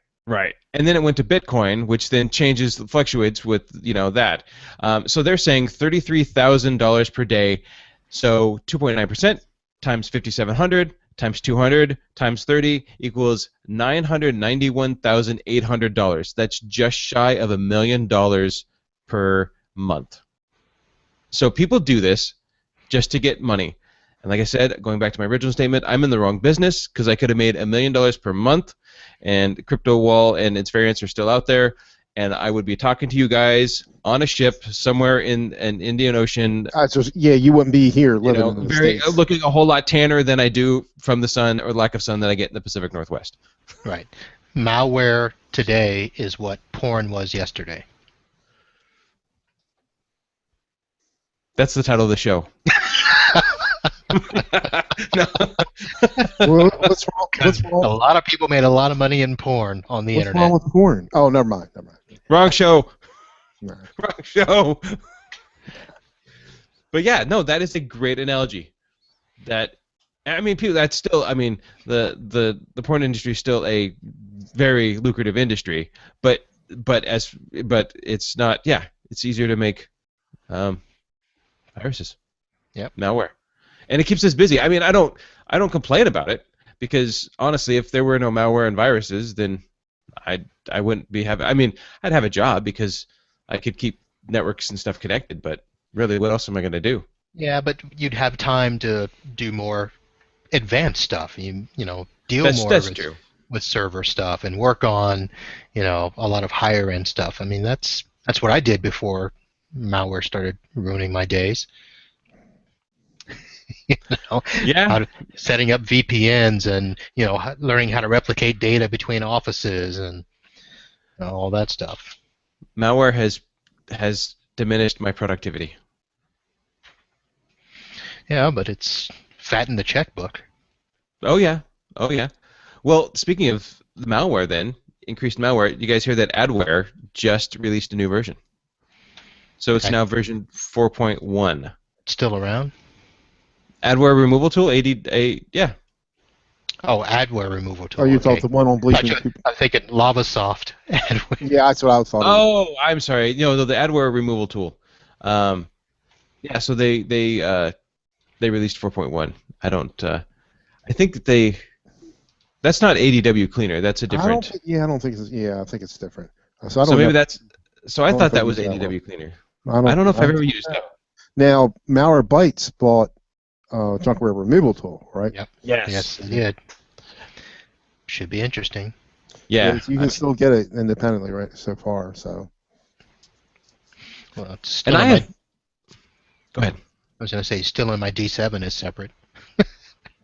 And then it went to Bitcoin, which then fluctuates with that. So they're saying $33,000 per day. So 2.9% times 5,700 times 200 times 30 equals $991,800. That's just shy of $1 million per month. So people do this just to get money. And like I said, going back to my original statement, I'm in the wrong business because I could have made $1 million per month, and CryptoWall and its variants are still out there, and I would be talking to you guys on a ship somewhere in an Indian Ocean.
You wouldn't be here living in the States.
Looking a whole lot tanner than I do from the sun or lack of sun that I get in the Pacific Northwest.
Right. Malware today is what porn was yesterday.
That's the title of the show. No.
What's wrong?
A lot of people made a lot of money in porn on the internet.
What's wrong with porn? Oh, never mind.
Wrong show.
No.
Wrong show. But yeah, no, that is a great analogy. That's still. The porn industry is still a very lucrative industry, but it's not. Yeah, it's easier to make viruses.
Yep.
Malware. And it keeps us busy. I don't complain about it because honestly, if there were no malware and viruses, then I wouldn't be having. I'd have a job because I could keep networks and stuff connected. But really, what else am I going to do?
Yeah, but you'd have time to do more advanced stuff. Deal more with server stuff and work on a lot of higher end stuff. That's what I did before malware started ruining my days. Setting up VPNs and learning how to replicate data between offices and all that stuff.
Malware has diminished my productivity.
Yeah, but it's fattened the checkbook.
Oh yeah. Well, speaking of malware, then increased malware. You guys hear that Adware just released a new version? So it's now version 4.1.
Still around?
Adware removal tool, yeah.
Oh, adware removal tool.
Oh, you thought the one on bleaching?
I'm thinking LavaSoft. Adware.
Yeah, that's what I was thought.
Oh, I'm sorry. The adware removal tool. Yeah, so they they released 4.1. I don't. I think that they. That's not ADW Cleaner. That's a
I don't
different.
think. Yeah, I don't think. I think it's different. So I
So
don't
maybe
know.
that's. So
I
I
don't know
thought
if I
that was
use that one.
ADW Cleaner.
I
I
don't.
don't know if
I,
I've ever used it.
now, Malware Bytes bought junkware removal tool, right?
Yep.
Yes.
Yes, it did. Should be interesting.
Yeah,
Yeah.
you can still get it independently, right? So far, so.
Well, it's
And
still
I
in my.
have. Go ahead.
I was going to say, still in my D7 is separate.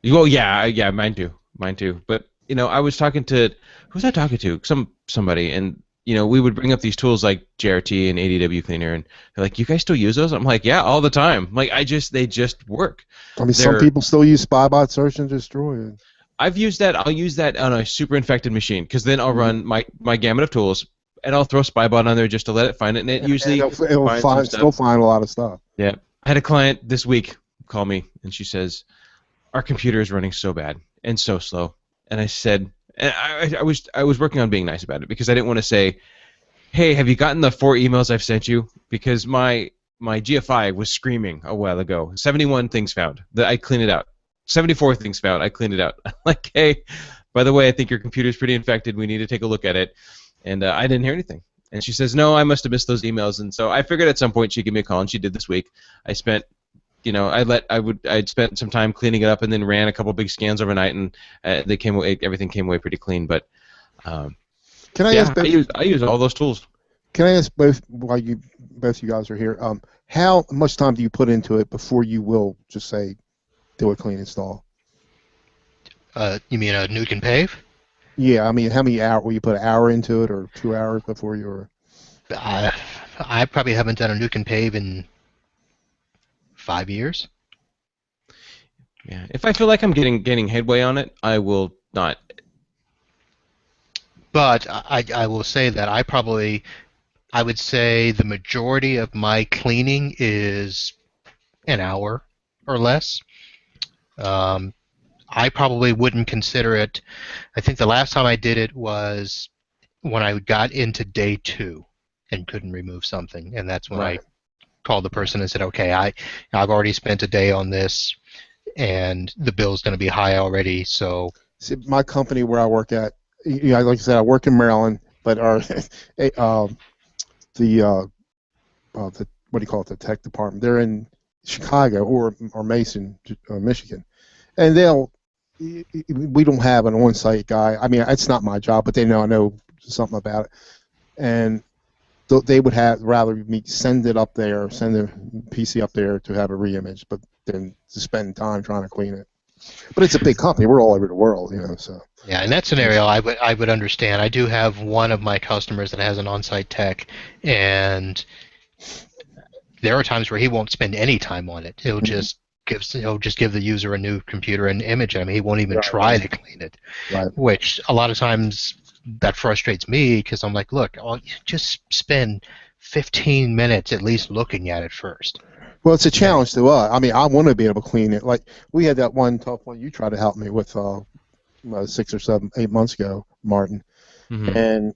Well, yeah, mine too, mine too. But I was talking to who was I talking to? Somebody, and we would bring up these tools like JRT and ADW Cleaner, and they're like, "You guys still use those?" I'm like, "Yeah, all the time." Like, they just work.
I mean, some
They're
people still use Spybot Search and Destroy.
I've used that. I'll use that on a super infected machine because then I'll run my gamut of tools, and I'll throw Spybot on there just to let it find it, and it
And
usually
it'll
finds some
still
stuff.
find a lot of stuff.
Yeah, I had a client this week call me, and she says, our computer is running so bad and so slow. And I said, and I was working on being nice about it because I didn't want to say, hey, have you gotten the 4 emails I've sent you? Because my GFI was screaming a while ago. 71 things found. I cleaned it out. 74 things found. I cleaned it out. Like, hey, by the way, I think your computer's pretty infected. We need to take a look at it. And I didn't hear anything. And she says, no, I must have missed those emails. And so I figured at some point she'd give me a call, and she did this week. I spent I'd spent some time cleaning it up, and then ran a couple big scans overnight, and everything came away pretty clean. But
Can I ask both?
I use all those tools.
Can I ask both while both you guys are here? How much time do you put into it before you will just say, do a clean install?
You mean a nuke and pave?
Yeah, I mean, how many hours? Will you put an hour into it or 2 hours before you're?
I probably haven't done a nuke and pave in 5 years.
Yeah, if I feel like I'm getting headway on it, I will not.
But I will say that I would say the majority of my cleaning is an hour or less. I probably wouldn't consider it. I think the last time I did it was when I got into day 2 and couldn't remove something, and that's when
Right.
I called the person and said, okay, I've already spent a day on this, and the bill's going to be high already, so...
See, my company where I work at, like I said, I work in Maryland, but the what do you call it, the tech department, they're in Chicago or Mason, Michigan, and we don't have an on-site guy. I mean, it's not my job, but they know I know something about it, and they would rather me send it up there, send the PC up there to have a reimage, but than to spend time trying to clean it. But it's a big company. We're all over the world, so.
Yeah, in that scenario, I would understand. I do have one of my customers that has an on-site tech, and there are times where he won't spend any time on it. He'll just give the user a new computer and image it. I mean, he won't even try to clean it.
Right.
Which a lot of times that frustrates me because I'm like, look, just spend 15 minutes at least looking at it first.
Well, it's a challenge to us. I mean, I want to be able to clean it. Like we had that one tough one you tried to help me with 6 or 7, 8 months ago, Martin, and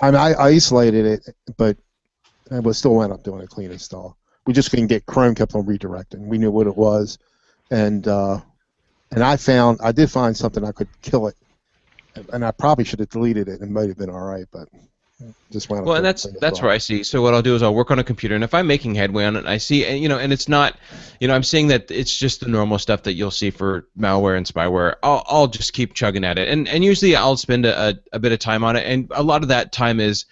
I mean, I isolated it, but I still went up doing a clean install. We just couldn't get Chrome kept on redirecting. We knew what it was, and I did find something I could kill it, and I probably should have deleted it. It might have been all right, but just went up.
Well, and that's where I see. So what I'll do is I'll work on a computer, and if I'm making headway on it, and I see, and it's not, I'm seeing that it's just the normal stuff that you'll see for malware and spyware. I'll just keep chugging at it, and usually I'll spend a bit of time on it, and a lot of that time is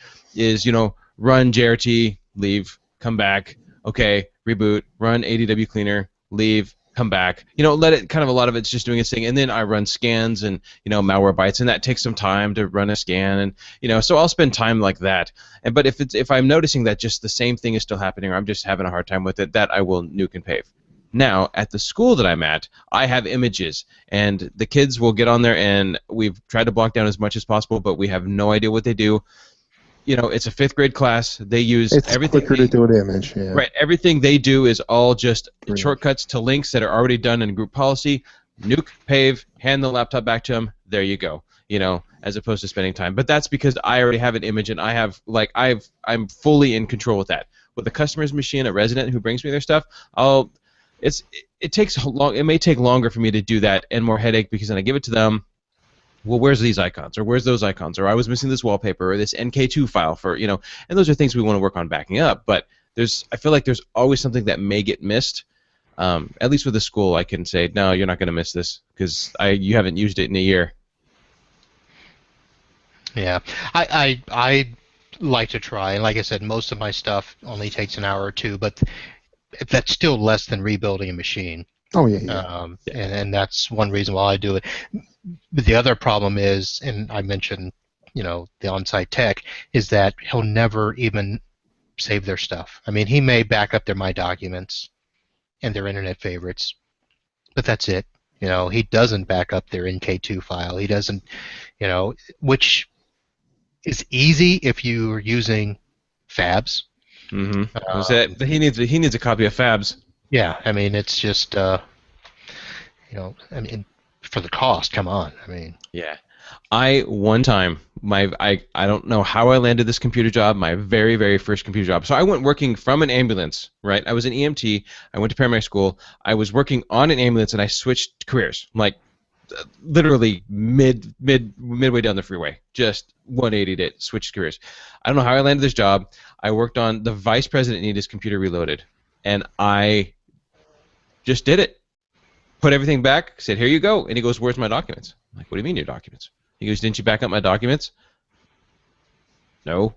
run JRT, leave, come back, okay, reboot, run ADW cleaner, leave, come back. Let it a lot of it's just doing its thing, and then I run scans and malware bytes, and that takes some time to run a scan, and so I'll spend time like that. But if I'm noticing that just the same thing is still happening, or I'm just having a hard time with it, that I will nuke and pave. Now, at the school that I'm at, I have images, and the kids will get on there, and we've tried to block down as much as possible, but we have no idea what they do. It's a 5th grade class. They use everything.
It's quicker to do an image, yeah.
Right. Everything they do is all just shortcuts to links that are already done in group policy. Nuke, pave, hand the laptop back to them. There you go. As opposed to spending time. But that's because I already have an image, and I'm fully in control with that. With a customer's machine, a resident who brings me their stuff, I'll it takes long. It may take longer for me to do that and more headache because then I give it to them. Well, where's these icons, or where's those icons, or I was missing this wallpaper, or this NK2 file for, and those are things we want to work on backing up. But I feel like there's always something that may get missed. At least with the school, I can say, no, you're not going to miss this because you haven't used it in a year.
Yeah, I like to try, and like I said, most of my stuff only takes an hour or two, but that's still less than rebuilding a machine.
Oh yeah, yeah.
And that's one reason why I do it. But the other problem is, and I mentioned, the on-site tech, is that he'll never even save their stuff. I mean, he may back up their My Documents and their internet favorites, but that's it. He doesn't back up their NK2 file. He doesn't, which is easy if you're using Fabs.
Mm-hmm. He needs a copy of Fabs.
Yeah, I mean, it's just, I mean, for the cost, come on. I mean.
Yeah. One time, I don't know how I landed this computer job, my very, very first computer job. So I went working from an ambulance, right? I was an EMT. I went to paramedic school. I was working on an ambulance, and I switched careers, like literally midway down the freeway. Just 180'd it, switched careers. I don't know how I landed this job. I worked on the vice president needed his computer reloaded, and I just did it. Put everything back, said, here you go. And he goes, where's my documents? I'm like, what do you mean your documents? He goes, didn't you back up my documents? No.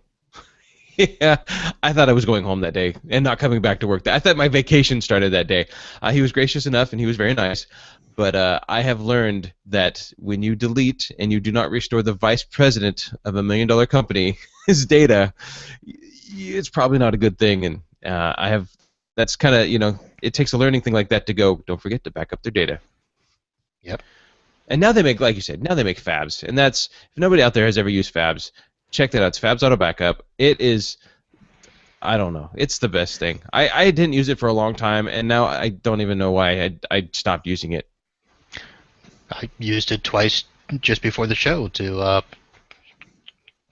Yeah, I thought I was going home that day and not coming back to work. I thought my vacation started that day. He was gracious enough and he was very nice. But I have learned that when you delete and you do not restore the vice president of $1 million company his data, it's probably not a good thing. And that's kind of, it takes a learning thing like that to go, don't forget to back up their data.
Yep.
And now they make, like you said, now they make Fabs. And that's, if nobody out there has ever used Fabs, check that out. It's Fabs Auto Backup. It is, I don't know, it's the best thing. I didn't use it for a long time, and now I don't even know why I stopped using it.
I used it twice just before the show to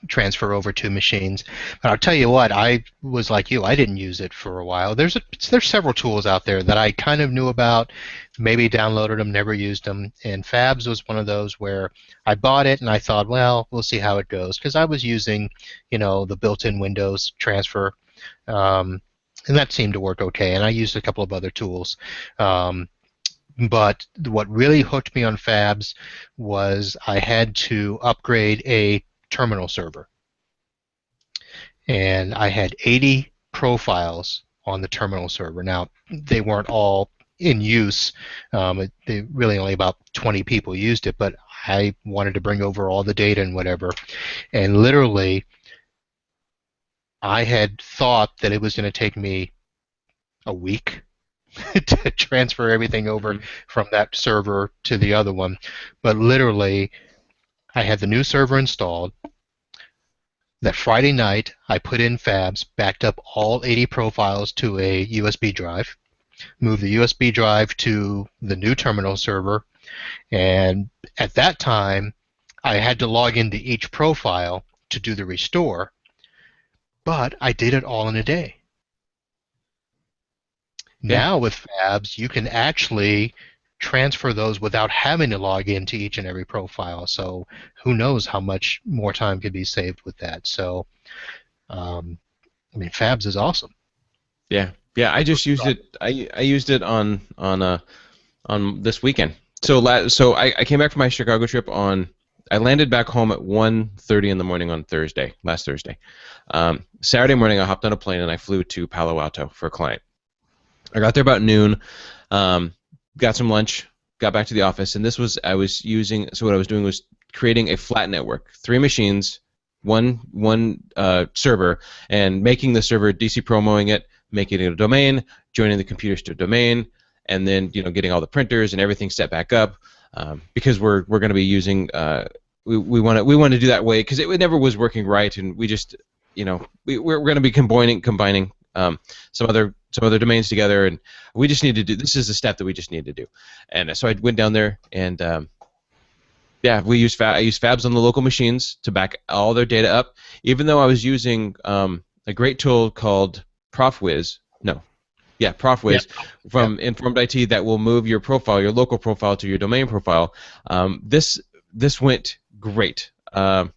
transfer over two machines. But I'll tell you what, I was like you. I didn't use it for a while. There's several tools out there that I kind of knew about, maybe downloaded them, never used them. And Fabs was one of those where I bought it and I thought, well, we'll see how it goes, because I was using, the built-in Windows transfer, and that seemed to work okay. And I used a couple of other tools. But what really hooked me on Fabs was I had to upgrade a terminal server. And I had 80 profiles on the terminal server. Now, they weren't all in use. They really only about 20 people used it, but I wanted to bring over all the data and whatever. And literally, I had thought that it was going to take me a week to transfer everything over from that server to the other one. But literally, I had the new server installed. That Friday night, I put in Fabs, backed up all 80 profiles to a USB drive, moved the USB drive to the new terminal server, and at that time, I had to log into each profile to do the restore, but I did it all in a day.
Yeah.
Now with Fabs, you can actually transfer those without having to log into each and every profile. So who knows how much more time could be saved with that. So, I mean, Fabs is awesome.
Yeah, I just used it. I used it on this weekend. So I came back from my Chicago trip I landed back home at 1:30 in the morning on last Thursday. Saturday morning, I hopped on a plane and I flew to Palo Alto for a client. I got there about noon, got some lunch, got back to the office, and what I was doing was creating a flat network, 3 machines, one server, and making the server DC promoing it, making it a domain, joining the computers to a domain, and then getting all the printers and everything set back up, because we're going to be using we want to do that way because it never was working right, and we just we're going to be combining some other domains together, and we just need to do. This is a step that we just need to do, and so I went down there and I used Fabs on the local machines to back all their data up, even though I was using a great tool called ProfWiz. No, Yeah,
Yeah.
Profways from Informed IT that will move your profile, your local profile, to your domain profile. This went great. I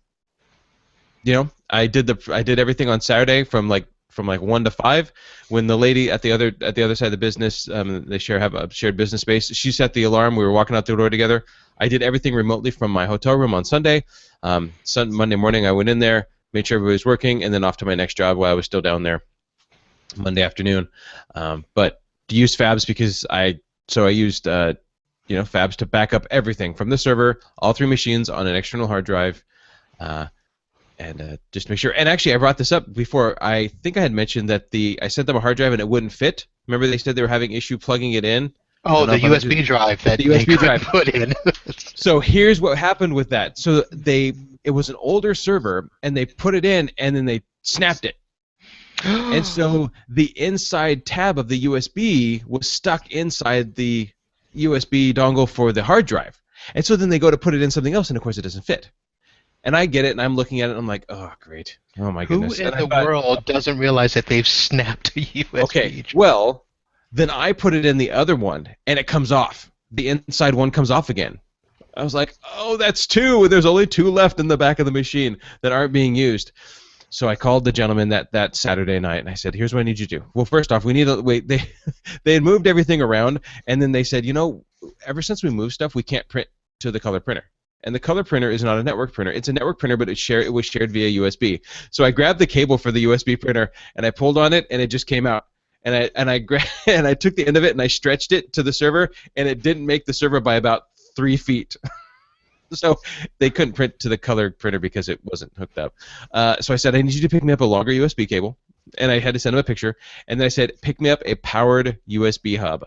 did everything on Saturday from like 1 to 5. When the lady at the other side of the business, they have a shared business space. She set the alarm. We were walking out the door together. I did everything remotely from my hotel room on Sunday. Monday morning, I went in there, made sure everybody was working, and then off to my next job while I was still down there Monday afternoon. But to use Fabs because I used Fabs to back up everything from the server, all 3 machines on an external hard drive. And just to make sure. And actually, I brought this up before. I think I had mentioned that I sent them a hard drive and it wouldn't fit. Remember, they said they were having issue plugging it in.
Oh, the USB drive that
the
they
USB
couldn't
drive
put in.
So here's what happened with that. So it was an older server, and they put it in, and then they snapped it. And so the inside tab of the USB was stuck inside the USB dongle for the hard drive. And so then they go to put it in something else, and of course it doesn't fit. And I get it, and I'm looking at it, and I'm like, oh, great. Oh, my goodness.
Who in the world doesn't realize that they've snapped a USB?
Okay, well, then I put it in the other one, and it comes off. The inside one comes off again. I was like, oh, that's 2. There's only 2 left in the back of the machine that aren't being used. So I called the gentleman that Saturday night, and I said, here's what I need you to do. Well, first off, we need to wait. They had moved everything around, and then they said, ever since we moved stuff, we can't print to the color printer. And the color printer is not a network printer. It's a network printer, but it was shared via USB. So I grabbed the cable for the USB printer, and I pulled on it, and it just came out. And I took the end of it, and I stretched it to the server, and it didn't make the server by about 3 feet. So they couldn't print to the color printer because it wasn't hooked up. So I said, I need you to pick me up a longer USB cable. And I had to send him a picture. And then I said, pick me up a powered USB hub.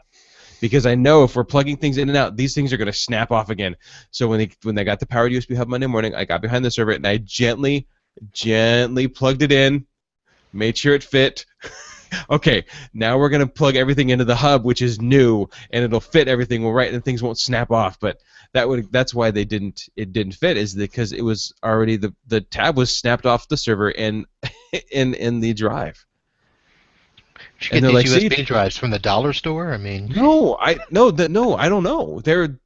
Because I know if we're plugging things in and out, these things are going to snap off again. So when they got the powered USB hub Monday morning, I got behind the server and I gently plugged it in, made sure it fit. Okay, now we're going to plug everything into the hub, which is new, and it'll fit everything right, and things won't snap off. But that's why it didn't fit, is because it was already the tab was snapped off the server in the drive.
Did you get these USB drives from the dollar store? I mean,
no, I don't know. They're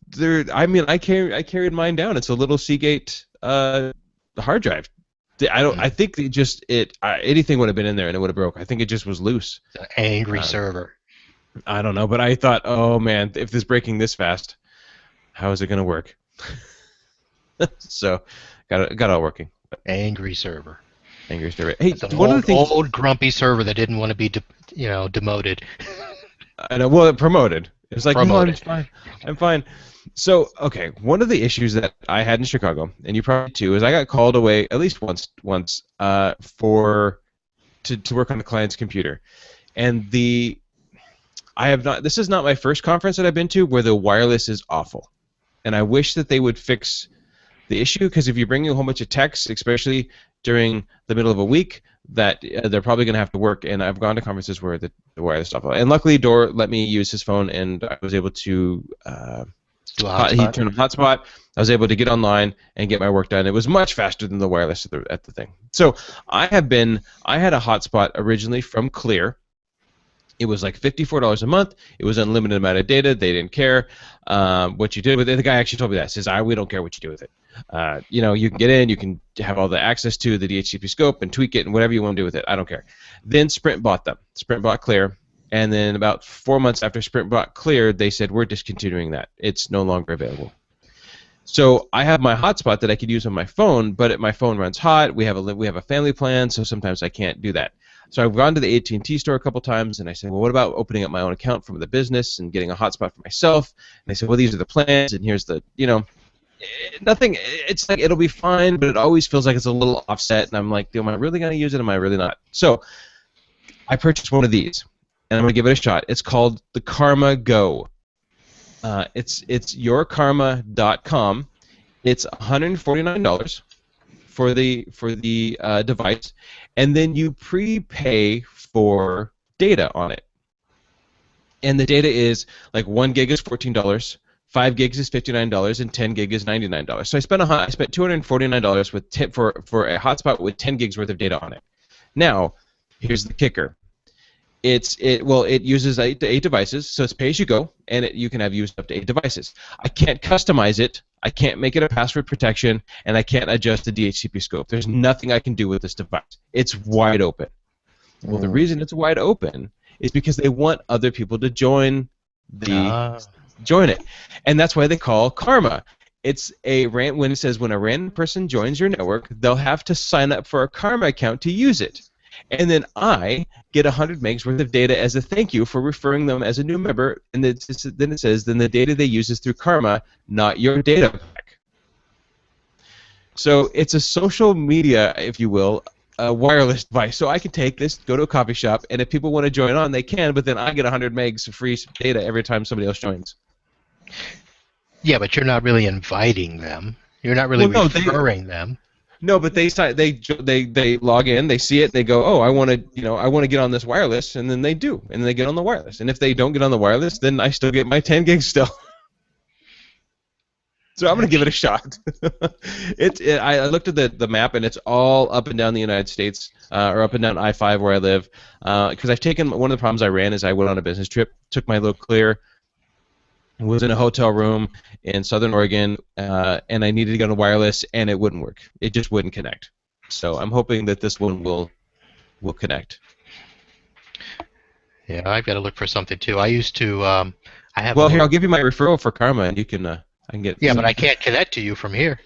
I mean, I carried mine down. It's a little Seagate hard drive. I think anything would have been in there and it would have broke. I think it just was loose.
It's an angry server.
I don't know, but I thought, oh man, if this breaking this fast, how is it going to work? So, got it all working.
Angry server.
Angry server. Hey,
it's an
one of the things,
old grumpy server that didn't want to be demoted.
I know. Well, promoted. It was like,
promoted.
No, I'm fine. I'm fine. So, okay, one of the issues that I had in Chicago, and you probably too, is I got called away at least once to work on the client's computer, and this is not my first conference that I've been to where the wireless is awful, and I wish that they would fix the issue, because if you're bringing a whole bunch of texts, especially during the middle of a week, that they're probably going to have to work. And I've gone to conferences where the wireless stuff, and luckily Dor let me use his phone, and I was able to. He turned on hotspot. I was able to get online and get my work done. It was much faster than the wireless at the thing. So I had a hotspot originally from Clear. It was like $54 a month. It was unlimited amount of data. They didn't care what you did with it. The guy actually told me that. Says, we don't care what you do with it. You can get in. You can have all the access to the DHCP scope and tweak it and whatever you want to do with it. I don't care. Then Sprint bought them. Sprint bought Clear. And then about 4 months after Sprint bought Clear, they said, we're discontinuing that. It's no longer available. So I have my hotspot that I could use on my phone, but my phone runs hot. We have a family plan, so sometimes I can't do that. So I've gone to the AT&T store a couple times, and I said, well, what about opening up my own account from the business and getting a hotspot for myself? And they said, well, these are the plans, and here's the, nothing. It's like it'll be fine, but it always feels like it's a little offset, and I'm like, am I really going to use it? Am I really not? So I purchased one of these. And I'm going to give it a shot. It's called the Karma Go. It's yourkarma.com. It's $149 for the device, and then you prepay for data on it. And the data is like 1 gig is $14, 5 gigs is $59, and 10 gig is $99. So I spent $249 with for a hotspot with 10 gigs worth of data on it. Now, here's the kicker. It uses eight devices, so it's pay as you go, and you can have used up to 8 devices. I can't customize it. I can't make it a password protection, and I can't adjust the DHCP scope. There's nothing I can do with this device. It's wide open. Well, the reason it's wide open is because they want other people to join it, and that's why they call Karma. It's when it says when a random person joins your network, they'll have to sign up for a Karma account to use it. And then I get 100 megs worth of data as a thank you for referring them as a new member. And then it says, then the data they use is through Karma, not your data pack. So it's a social media, if you will, a wireless device. So I can take this, go to a coffee shop, and if people want to join on, they can, but then I get 100 megs of free data every time somebody else joins.
Yeah, but you're not really inviting them. You're not really referring them.
No, but they log in, they see it, they go, oh, I want to get on this wireless, and then they do, and they get on the wireless. And if they don't get on the wireless, then I still get my 10 gigs still. So I'm going to give it a shot. I looked at the map, and it's all up and down the United States, or up and down I-5 where I live, because I've taken one of the problems I ran is I went on a business trip, took my little clear, was in a hotel room in Southern Oregon, and I needed to get on the wireless, and it wouldn't work. It just wouldn't connect. So I'm hoping that this one will connect.
Yeah, I've got to look for something too. I used to.
Well, here, I'll give you my referral for Karma, and you can. I can get.
Yeah, but I can't connect to you from here.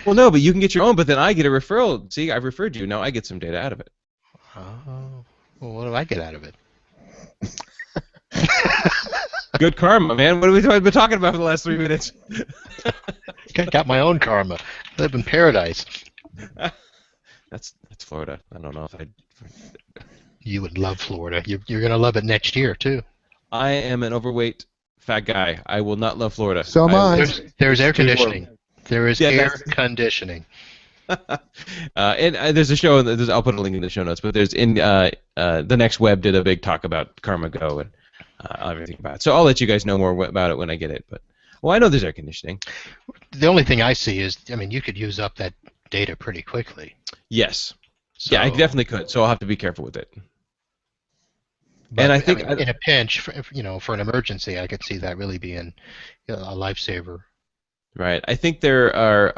Well, no, but you can get your own. But then I get a referral. See, I've referred you. Now I get some data out of it.
Oh, well, what do I get out of it?
Good karma, man. What have we been talking about for the last 3 minutes?
I got my own karma. I live in paradise.
That's Florida. I don't know if I.
You would love Florida. You're gonna love it next year too.
I am an overweight fat guy. I will not love Florida.
So am I.
There's air conditioning. There is air conditioning.
And there's a show. I'll put a link in the show notes. But there's the Next Web did a big talk about Karma Go and everything about it. So I'll let you guys know more about it when I get it. But I know there's air conditioning.
The only thing I see is, you could use up that data pretty quickly.
Yes.
So,
yeah, I definitely could. So I'll have to be careful with it.
But,
and I think
in a pinch, for an emergency, I could see that really being a lifesaver.
Right. I think there are.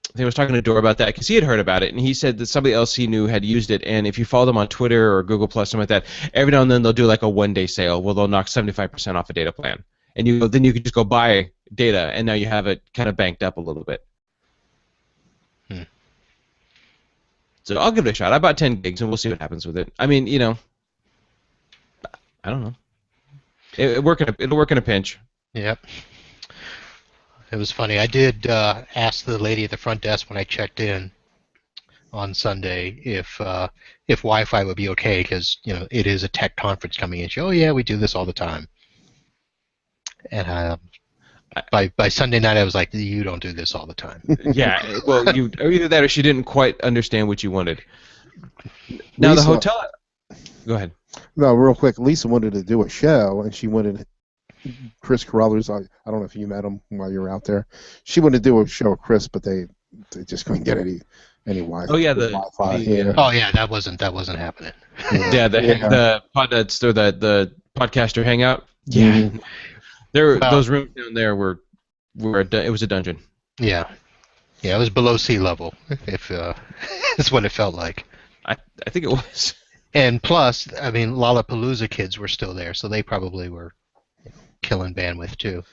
I think I was talking to Dor about that because he had heard about it, and he said that somebody else he knew had used it. And if you follow them on Twitter or Google Plus, something like that, every now and then they'll do like a one-day sale where they'll knock 75% off a data plan, and then you can just go buy data, and now you have it kind of banked up a little bit. So I'll give it a shot. I bought 10 gigs, and we'll see what happens with it. I mean, I don't know. It'll work in a pinch. Yep.
It was funny. I did ask the lady at the front desk when I checked in on Sunday if Wi-Fi would be okay because it is a tech conference coming in. She, oh yeah, we do this all the time. And by Sunday night, I was like, you don't do this all the time.
Yeah. Well, either that or she didn't quite understand what you wanted. Now
Lisa,
the hotel. Go ahead.
No, real quick. Lisa wanted to do a show, and she wanted Chris Carruthers. I don't know if you met him while you were out there. She wanted to do a show with Chris, but they just couldn't get any Wi-Fi.
Oh yeah,
Wi-Fi.
Oh yeah, that wasn't happening.
Yeah, the podcaster hangout. Yeah, those rooms down there were it was a dungeon.
Yeah, it was below sea level. If that's what it felt like.
I think it was.
And plus, Lollapalooza kids were still there, so they probably were killing bandwidth too.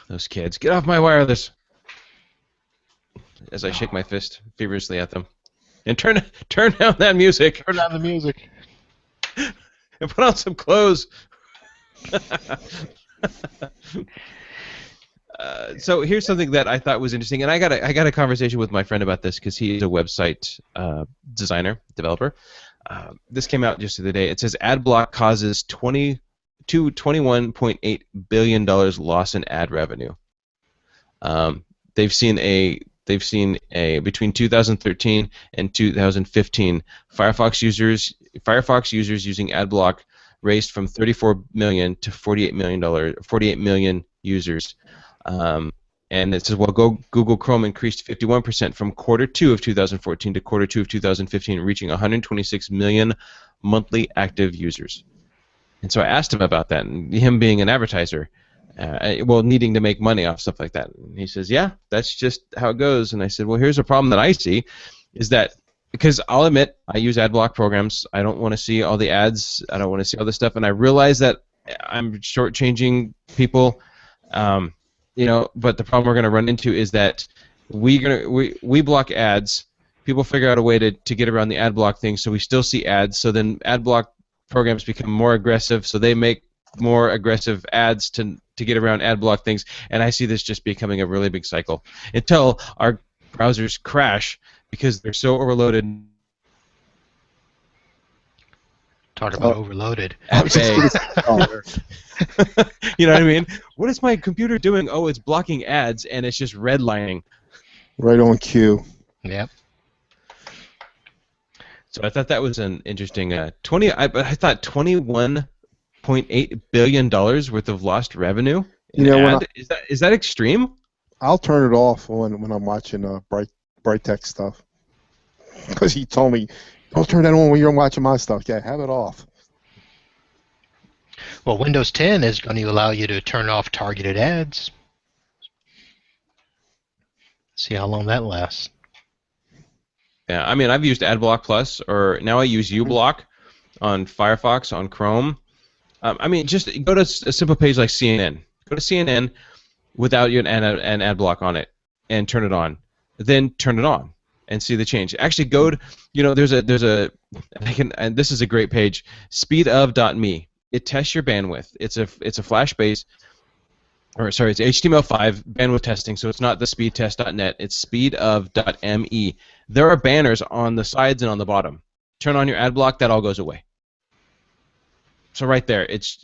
Those kids, get off my wireless! As I shake my fist feverishly at them, and turn down that music.
Turn down the music.
And put on some clothes. So here's something that I thought was interesting, and I got a conversation with my friend about this because he is a website developer. This came out just the other day. It says AdBlock causes $21.8 billion loss in ad revenue. They've seen a between 2013 and 2015 Firefox users using AdBlock raised from 34 million to 48 million users. And it says, Google Chrome increased 51% from Q2 of 2014 to Q2 of 2015, reaching 126 million monthly active users. And so I asked him about that, and him being an advertiser, well, needing to make money off stuff like that. And he says, yeah, that's just how it goes. And I said, well, here's a problem that I see, is that because I'll admit I use ad block programs. I don't want to see all the ads. I don't want to see all this stuff, and I realize that I'm shortchanging people. But the problem we're going to run into is that we block ads. People figure out a way to get around the ad block thing, so we still see ads. So then ad block programs become more aggressive, so they make more aggressive ads to get around ad block things, and I see this just becoming a really big cycle until our browsers crash because they're so overloaded.
Talk about overloaded.
At bay. You know what I mean? What is my computer doing? Oh, it's blocking ads, and it's just redlining.
Right on cue.
Yep.
So I thought that was an interesting I thought $21.8 billion worth of lost revenue. Is that extreme?
I'll turn it off when I'm watching Bright Tech stuff. Because he told me, don't turn that on when you're watching my stuff. Yeah, have it off.
Well, Windows 10 is going to allow you to turn off targeted ads. See how long that lasts.
Yeah, I mean, I've used AdBlock Plus, or now I use uBlock on Firefox, on Chrome. I mean, just go to a simple page like CNN. Go to CNN without an ad block on it, and turn it on. Then turn it on and see the change. Actually, go to, there's a and this is a great page, speedof.me. It tests your bandwidth. It's a Flash base, it's HTML5 bandwidth testing. So it's not the speedtest.net. It's speedof.me. There are banners on the sides and on the bottom. Turn on your ad block, that all goes away. So right there, it's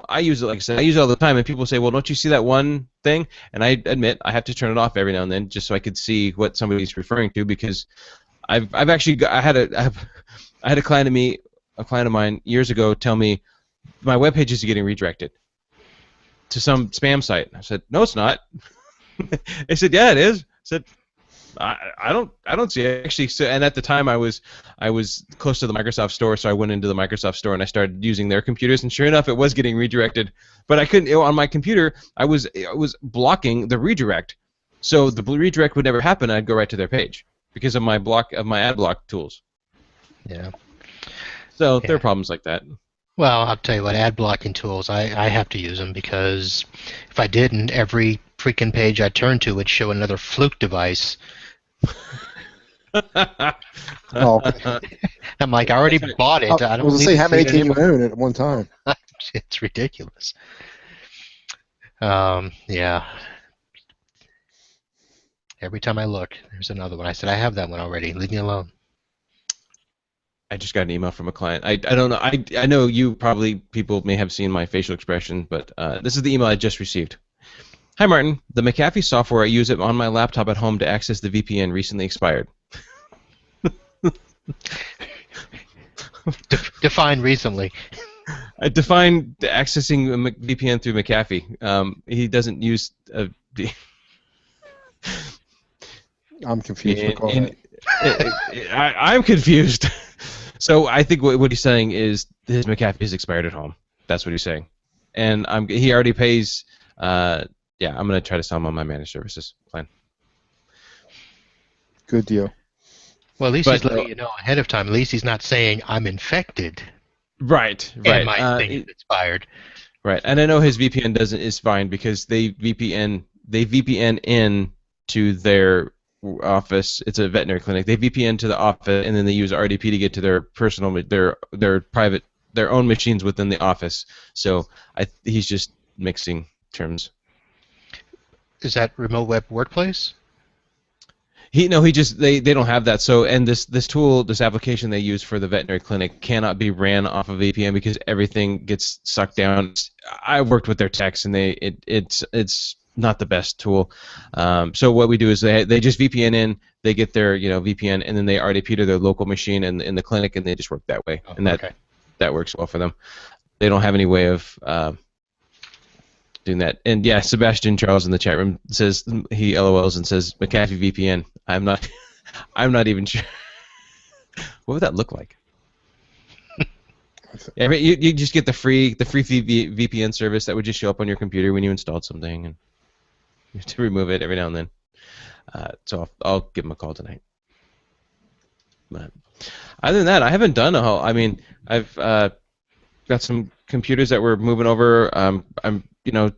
I use it, like I said, I use it all the time, and people say, well, don't you see that one thing? And I admit I have to turn it off every now and then just so I could see what somebody's referring to, because I had a client of mine years ago tell me my web page is getting redirected to some spam site. I said, no, it's not. They said, yeah, it is. I said, I don't see it actually. So, and at the time I was close to the Microsoft Store, so I went into the Microsoft Store and I started using their computers, and sure enough, it was getting redirected. But I couldn't on my computer. I was blocking the redirect, so the redirect would never happen. And I'd go right to their page because of my ad block tools.
Yeah.
So there are problems like that.
Well, I'll tell you what, ad blocking tools, I have to use them, because if I didn't, every freaking page I turned to would show another fluke device.
Oh.
I'm like, I already bought it. I don't
was
need
to say,
to
how
see
many
it
can you
anymore.
own at one time?
It's ridiculous. Yeah. Every time I look, there's another one. I said, I have that one already. Leave me alone.
I just got an email from a client. I don't know. I know people may have seen my facial expression, but this is the email I just received. Hi, Martin. The McAfee software I use it on my laptop at home to access the VPN recently expired.
Define recently.
I define accessing a VPN through McAfee. He doesn't use a...
I'm confused.
I'm confused. So I think what he's saying is his McAfee is expired at home. That's what he's saying. And he already pays... I'm going to try to sell him on my managed services plan.
Good deal.
Well, at least he's letting you know ahead of time. At least he's not saying, I'm infected.
Right.
And my thing is expired.
Right. And I know his VPN is fine because they VPN in to their office. It's a veterinary clinic. They VPN to the office, and then they use RDP to get to their personal, their private, their own machines within the office. So he's just mixing terms.
Is that remote web workplace?
They don't have that. So, and this tool, this application they use for the veterinary clinic cannot be ran off of VPN because everything gets sucked down. I've worked with their techs, and it's not the best tool. So what we do is they just VPN in, they get their VPN, and then they RDP to their local machine in the clinic, and they just work that way, and that works well for them. They don't have any way of doing that. And yeah, Sebastian Charles in the chat room says he LOLs and says McAfee VPN. I'm not even sure. What would that look like? Yeah, but you just get the free VPN service that would just show up on your computer when you installed something, and you have to remove it every now and then. So I'll give him a call tonight. But other than that, I haven't done a whole. I mean, I've got some computers that we're moving over.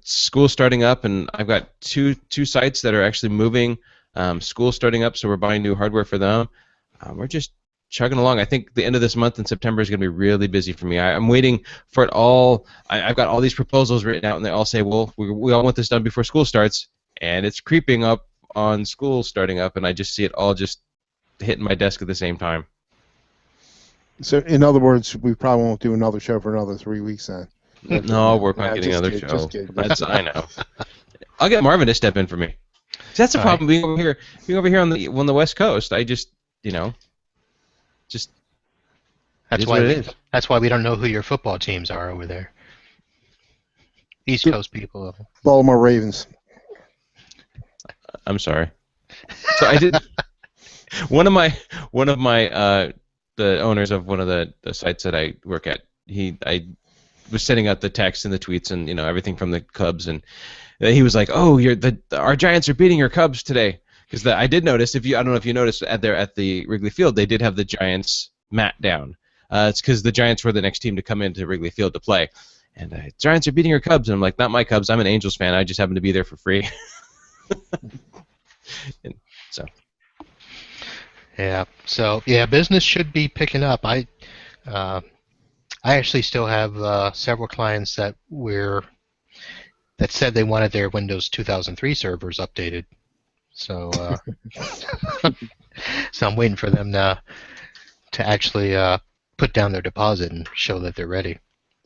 School's starting up, and I've got two sites that are actually moving. School's starting up, so we're buying new hardware for them. We're just chugging along. I think the end of this month in September is going to be really busy for me. I'm waiting for it all. I've got all these proposals written out, and they all say, well, we all want this done before school starts, and it's creeping up on school starting up, and I just see it all just hitting my desk at the same time.
So, in other words, we probably won't do another show for another 3 weeks then.
No, I'll work on getting another show. I know. I'll get Marvin to step in for me. That's the problem being over here on the West Coast. I just
That's why we don't know who your football teams are over there. East Coast people.
Baltimore Ravens.
I'm sorry. So I did. One of my the owners of one of the sites that I work at. I was sending out the texts and the tweets and everything from the Cubs, and he was like, "Oh, our Giants are beating your Cubs today." Because I did notice, I don't know if you noticed at the Wrigley Field, they did have the Giants mat down. It's because the Giants were the next team to come into Wrigley Field to play, and Giants are beating your Cubs, and I'm like, not my Cubs. I'm an Angels fan. I just happen to be there for free. And so.
Yeah. So business should be picking up. I actually still have several clients that said they wanted their Windows 2003 servers updated. So so I'm waiting for them to actually put down their deposit and show that they're ready.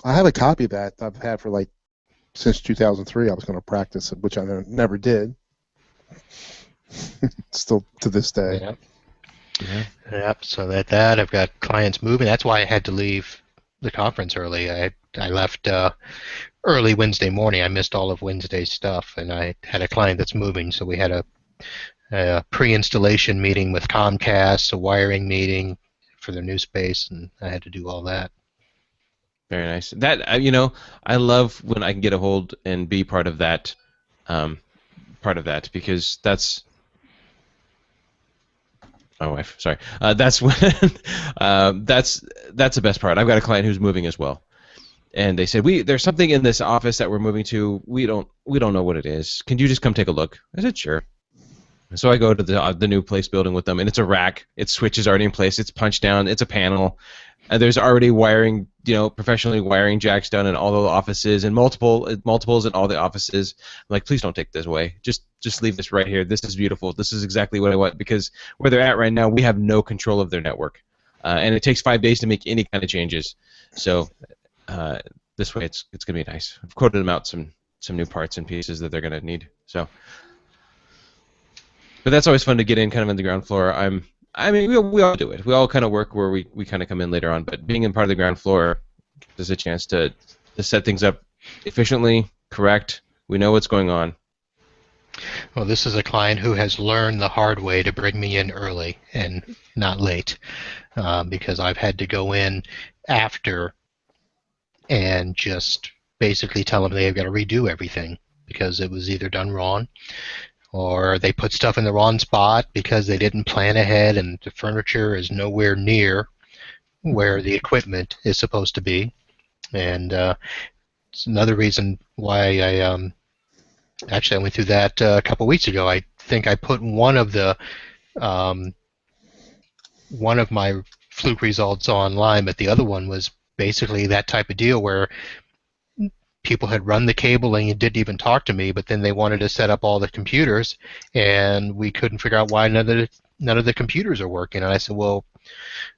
I have a copy of that I've had for since 2003. I was going to practice it, which I never did. Still to this day.
Yeah. Yep. So that I've got clients moving. That's why I had to leave the conference early. I left early Wednesday morning. I missed all of Wednesday's stuff, and I had a client that's moving. So we had a pre-installation meeting with Comcast, a wiring meeting for their new space, and I had to do all that.
Very nice. That I love when I can get a hold and be part of that, because that's. My wife, sorry. That's when that's the best part. I've got a client who's moving as well, and they said there's something in this office that we're moving to. We don't know what it is. Can you just come take a look? I said sure. So I go to the new place building with them, and it's a rack. It's switches already in place. It's punched down. It's a panel. There's already wiring, professionally wiring jacks done in all the offices and multiples in all the offices. I'm like, please don't take this away. Just leave this right here. This is beautiful. This is exactly what I want, because where they're at right now, we have no control of their network, and it takes 5 days to make any kind of changes. So this way, it's going to be nice. I've quoted them out some new parts and pieces that they're going to need. So, but that's always fun to get in, kind of in the ground floor. We all do it. We all kind of work where we kind of come in later on, but being in part of the ground floor, there's a chance to set things up efficiently, correct. We know what's going on.
Well, this is a client who has learned the hard way to bring me in early and not late, because I've had to go in after and just basically tell them they've got to redo everything because it was either done wrong, or they put stuff in the wrong spot because they didn't plan ahead and the furniture is nowhere near where the equipment is supposed to be. And it's another reason why I went through that a couple weeks ago. I think I put one of my fluke results online, but the other one was basically that type of deal where people had run the cabling and didn't even talk to me, but then they wanted to set up all the computers, and we couldn't figure out why none of the computers are working. And I said, well,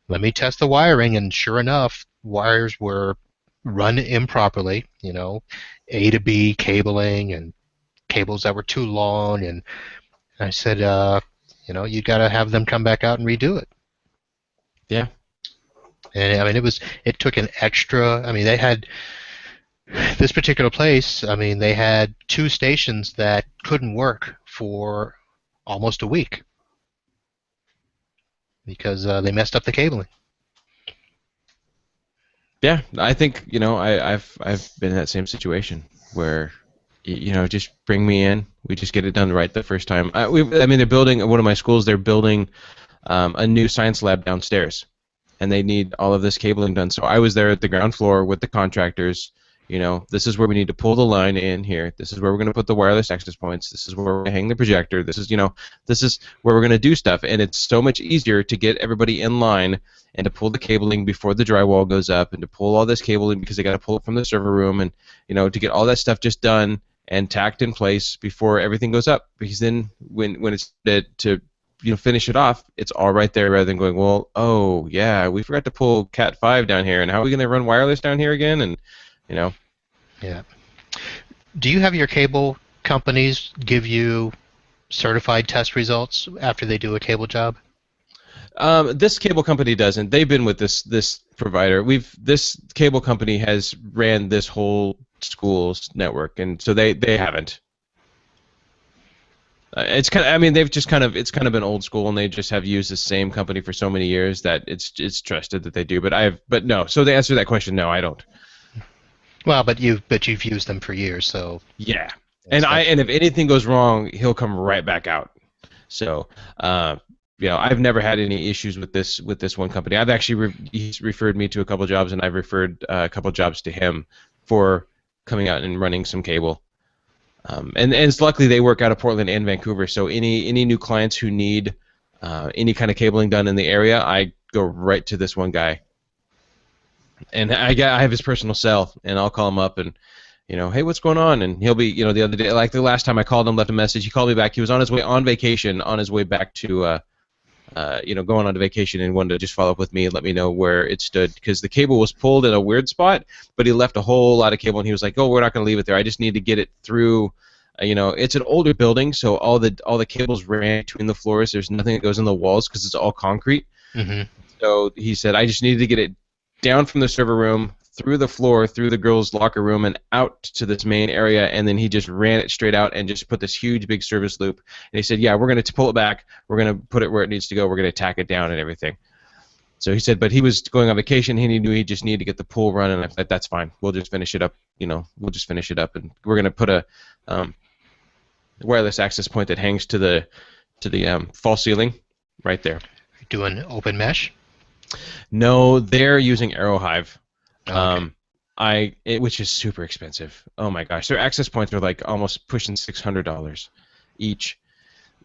let me test the wiring, and sure enough, wires were run improperly, A to B cabling and cables that were too long, and I said, you got to have them come back out and redo it.
Yeah.
And I mean, it took an extra. I mean, they had this particular place. I mean, they had 2 stations that couldn't work for almost a week because they messed up the cabling.
Yeah, I think I've been in that same situation where just bring me in. We just get it done right the first time. I mean, they're building one of my schools. They're building a new science lab downstairs, and they need all of this cabling done. So I was there at the ground floor with the contractors. This is where we need to pull the line in here. This is where we're going to put the wireless access points. This is where we're going to hang the projector. This is where we're going to do stuff. And it's so much easier to get everybody in line and to pull the cabling before the drywall goes up and to pull all this cabling because they got to pull it from the server room and, to get all that stuff just done and tacked in place before everything goes up. Because then when it's to finish it off, it's all right there rather than going, well, oh, yeah, we forgot to pull Cat 5 down here, and how are we going to run wireless down here again? And,
Yeah. Do you have your cable companies give you certified test results after they do a cable job?
This cable company doesn't. They've been with this provider. This cable company has ran this whole school's network, and so they haven't. It's kind of, I mean, it's kind of been old school, and they just have used the same company for so many years that it's trusted that they do. But no. So to answer that question, no, I don't.
Well, but you've used them for years, so
Yeah, and if anything goes wrong, he'll come right back out. So, I've never had any issues with this one company. I've actually he's referred me to a couple jobs, and I've referred a couple jobs to him for coming out and running some cable. And it's luckily they work out of Portland and Vancouver, so any new clients who need any kind of cabling done in the area, I go right to this one guy. And I have his personal cell, and I'll call him up and, hey, what's going on? And he'll be, the other day, like the last time I called him, left a message. He called me back. He was on his way on vacation, on his way back to, going on to vacation, and wanted to just follow up with me and let me know where it stood because the cable was pulled in a weird spot, but he left a whole lot of cable, and he was like, oh, we're not going to leave it there. I just need to get it through. It's an older building, so all the cables ran between the floors. There's nothing that goes in the walls because it's all concrete.
Mm-hmm.
So he said, I just needed to get it down from the server room, through the floor, through the girls' locker room, and out to this main area, and then he just ran it straight out and just put this huge big service loop. And he said, yeah, we're going to pull it back, we're going to put it where it needs to go, we're going to tack it down and everything. So he said, but he was going on vacation, he knew he just needed to get the pool running, and I said, that's fine, we'll just finish it up, and we're going to put a wireless access point that hangs to the false ceiling right there.
Doing open mesh?
No, they're using Arrowhive,
Okay.
which is super expensive. Oh my gosh, their access points are like almost pushing $600 each,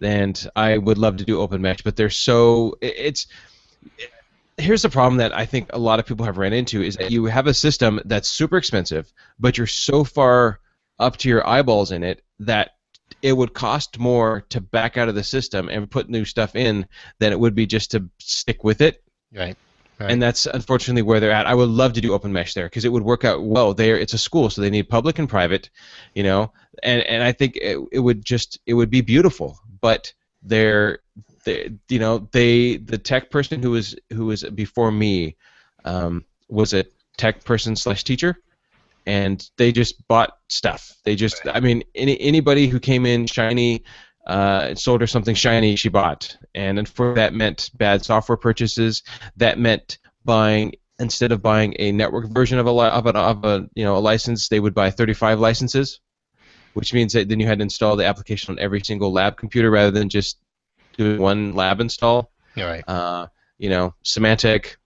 and I would love to do open mesh, but they're so here's the problem that I think a lot of people have ran into is that you have a system that's super expensive, but you're so far up to your eyeballs in it that it would cost more to back out of the system and put new stuff in than it would be just to stick with it.
Right.
And that's unfortunately where they're at. I would love to do open mesh there because it would work out well. It's a school, so they need public and private, and I think it would be beautiful. But the tech person who was before me was a tech person / teacher, and they just bought stuff. Anybody who came in shiny. Sold her something shiny she bought, and for that meant bad software purchases. That meant instead of buying a network version of a license, they would buy 35 licenses, which means that then you had to install the application on every single lab computer rather than just doing one lab install.
All right.
Symantec.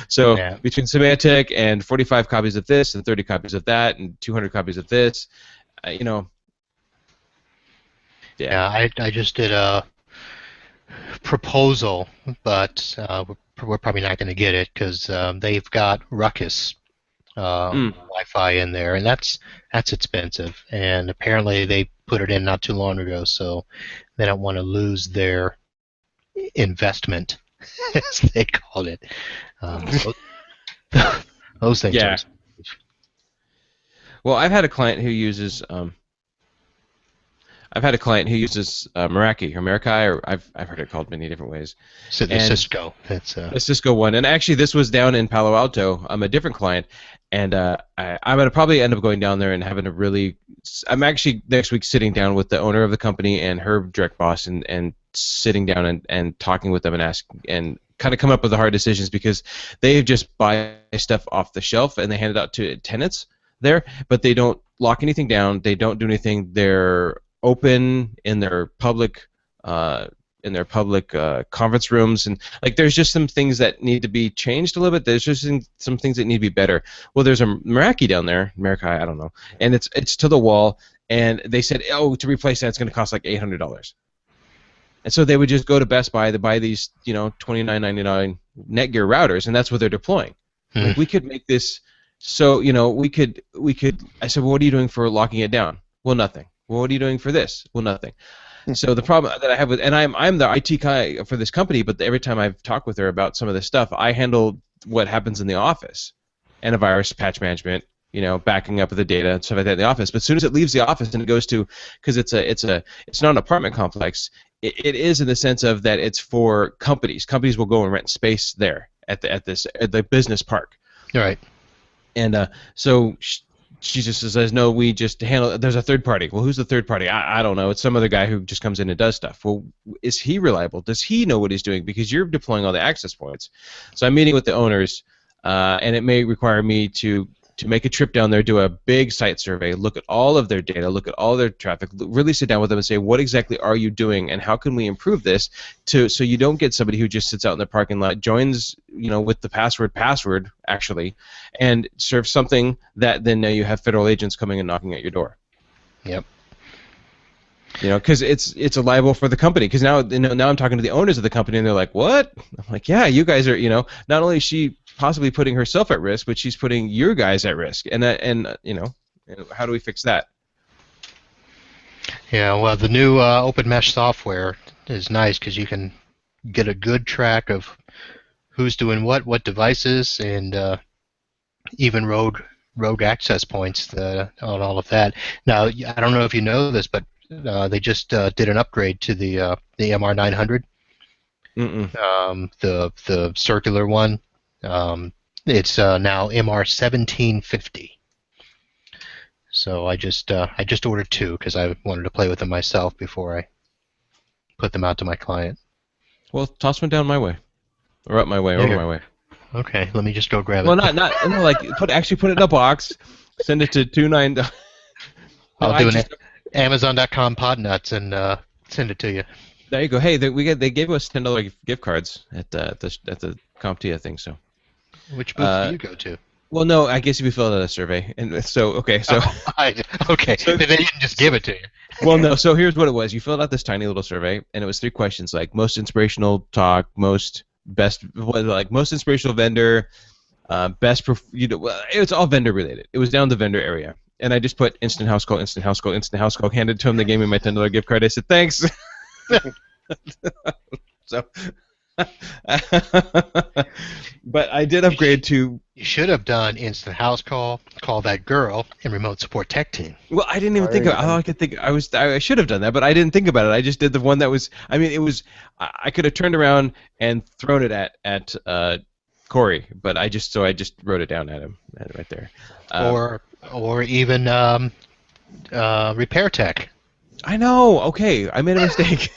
So
Yeah.
between Symantec and 45 copies of this and 30 copies of that and 200 copies of this,
Yeah, I just did a proposal, but we're probably not going to get it because they've got Ruckus Wi-Fi in there, and that's expensive. And apparently they put it in not too long ago, so they don't want to lose their investment, as they called it. Those things
Yeah.
are expensive.
Well, I've had a client who uses Meraki or Meraki, or I've heard it called many different ways.
So the Cisco. That's
a Cisco one, and actually this was down in Palo Alto. I'm a different client, and I'm gonna probably end up going down there and having a really. I'm actually next week sitting down with the owner of the company and her direct boss, and sitting down and talking with them and kind of come up with the hard decisions because they just buy stuff off the shelf and they hand it out to tenants there, but they don't lock anything down. They don't do anything. They're open in their public conference rooms, and like there's just some things that need to be changed a little bit. There's just some things that need to be better. Well, there's a Meraki down there, Meraki, I don't know, and it's to the wall, and they said, oh, to replace that it's going to cost like $800. And so they would just go to Best Buy to buy these, $29.99 Netgear routers, and that's what they're deploying. Like we could make this so, we could. I said, well, what are you doing for locking it down? Well, nothing. Well, what are you doing for this? Well, nothing. So the problem that I have with, and I'm the IT guy for this company, but every time I've talked with her about some of this stuff, I handle what happens in the office, antivirus, patch management, backing up of the data and stuff like that in the office. But as soon as it leaves the office and it goes to, because it's not an apartment complex, it is in the sense of that it's for companies. Companies will go and rent space there at the business park.
All right.
And so she just says, no, we just handle it. There's a third party. Well, who's the third party? I don't know. It's some other guy who just comes in and does stuff. Well, is he reliable? Does he know what he's doing? Because you're deploying all the access points. So I'm meeting with the owners, and it may require me to make a trip down there, do a big site survey, look at all of their data, look at all their traffic, really sit down with them and say, what exactly are you doing, and how can we improve this so you don't get somebody who just sits out in the parking lot, joins, with the password actually, and serves something that then now you have federal agents coming and knocking at your door.
Yep.
Because it's liable for the company. Because now I'm talking to the owners of the company, and they're like, "What?" I'm like, "Yeah, you guys are. Not only is she possibly putting herself at risk, but she's putting your guys at risk. And how do we fix that?"
Yeah. Well, the new Open Mesh software is nice because you can get a good track of who's doing what devices, and even rogue access points on all of that. Now, I don't know if you know this, but they just did an upgrade to the MR900, the circular one. It's now MR1750. So I just ordered two because I wanted to play with them myself before I put them out to my client.
Well, toss one down my way, or up my way, over my way.
Okay, let me just go grab it.
Well, not like put it in a box, send it to 29.
I'll do an Amazon.com podnuts and send it to you.
There you go. Hey, they gave us $10 gift cards at the CompTIA thing. So.
Which booth do you go to?
Well, no, I guess if you filled out a survey, and so okay, so
okay, so they didn't just give it to you.
Well, no. So here's what it was: you filled out this tiny little survey, and it was 3 questions, like most inspirational talk, most inspirational vendor, it's all vendor related. It was down the vendor area, and I just put instant house call, handed to him. They gave me my $10 gift card. I said thanks. So. But I did upgrade to.
You should have done instant house call that girl, and remote support tech team.
Well, I didn't even think of. All I could think I should have done that, but I didn't think about it. I just did the one that was. I mean, it was. I could have turned around and thrown it at Corey, but I just wrote it down at him right there.
Or even repair tech.
I know. Okay, I made a mistake.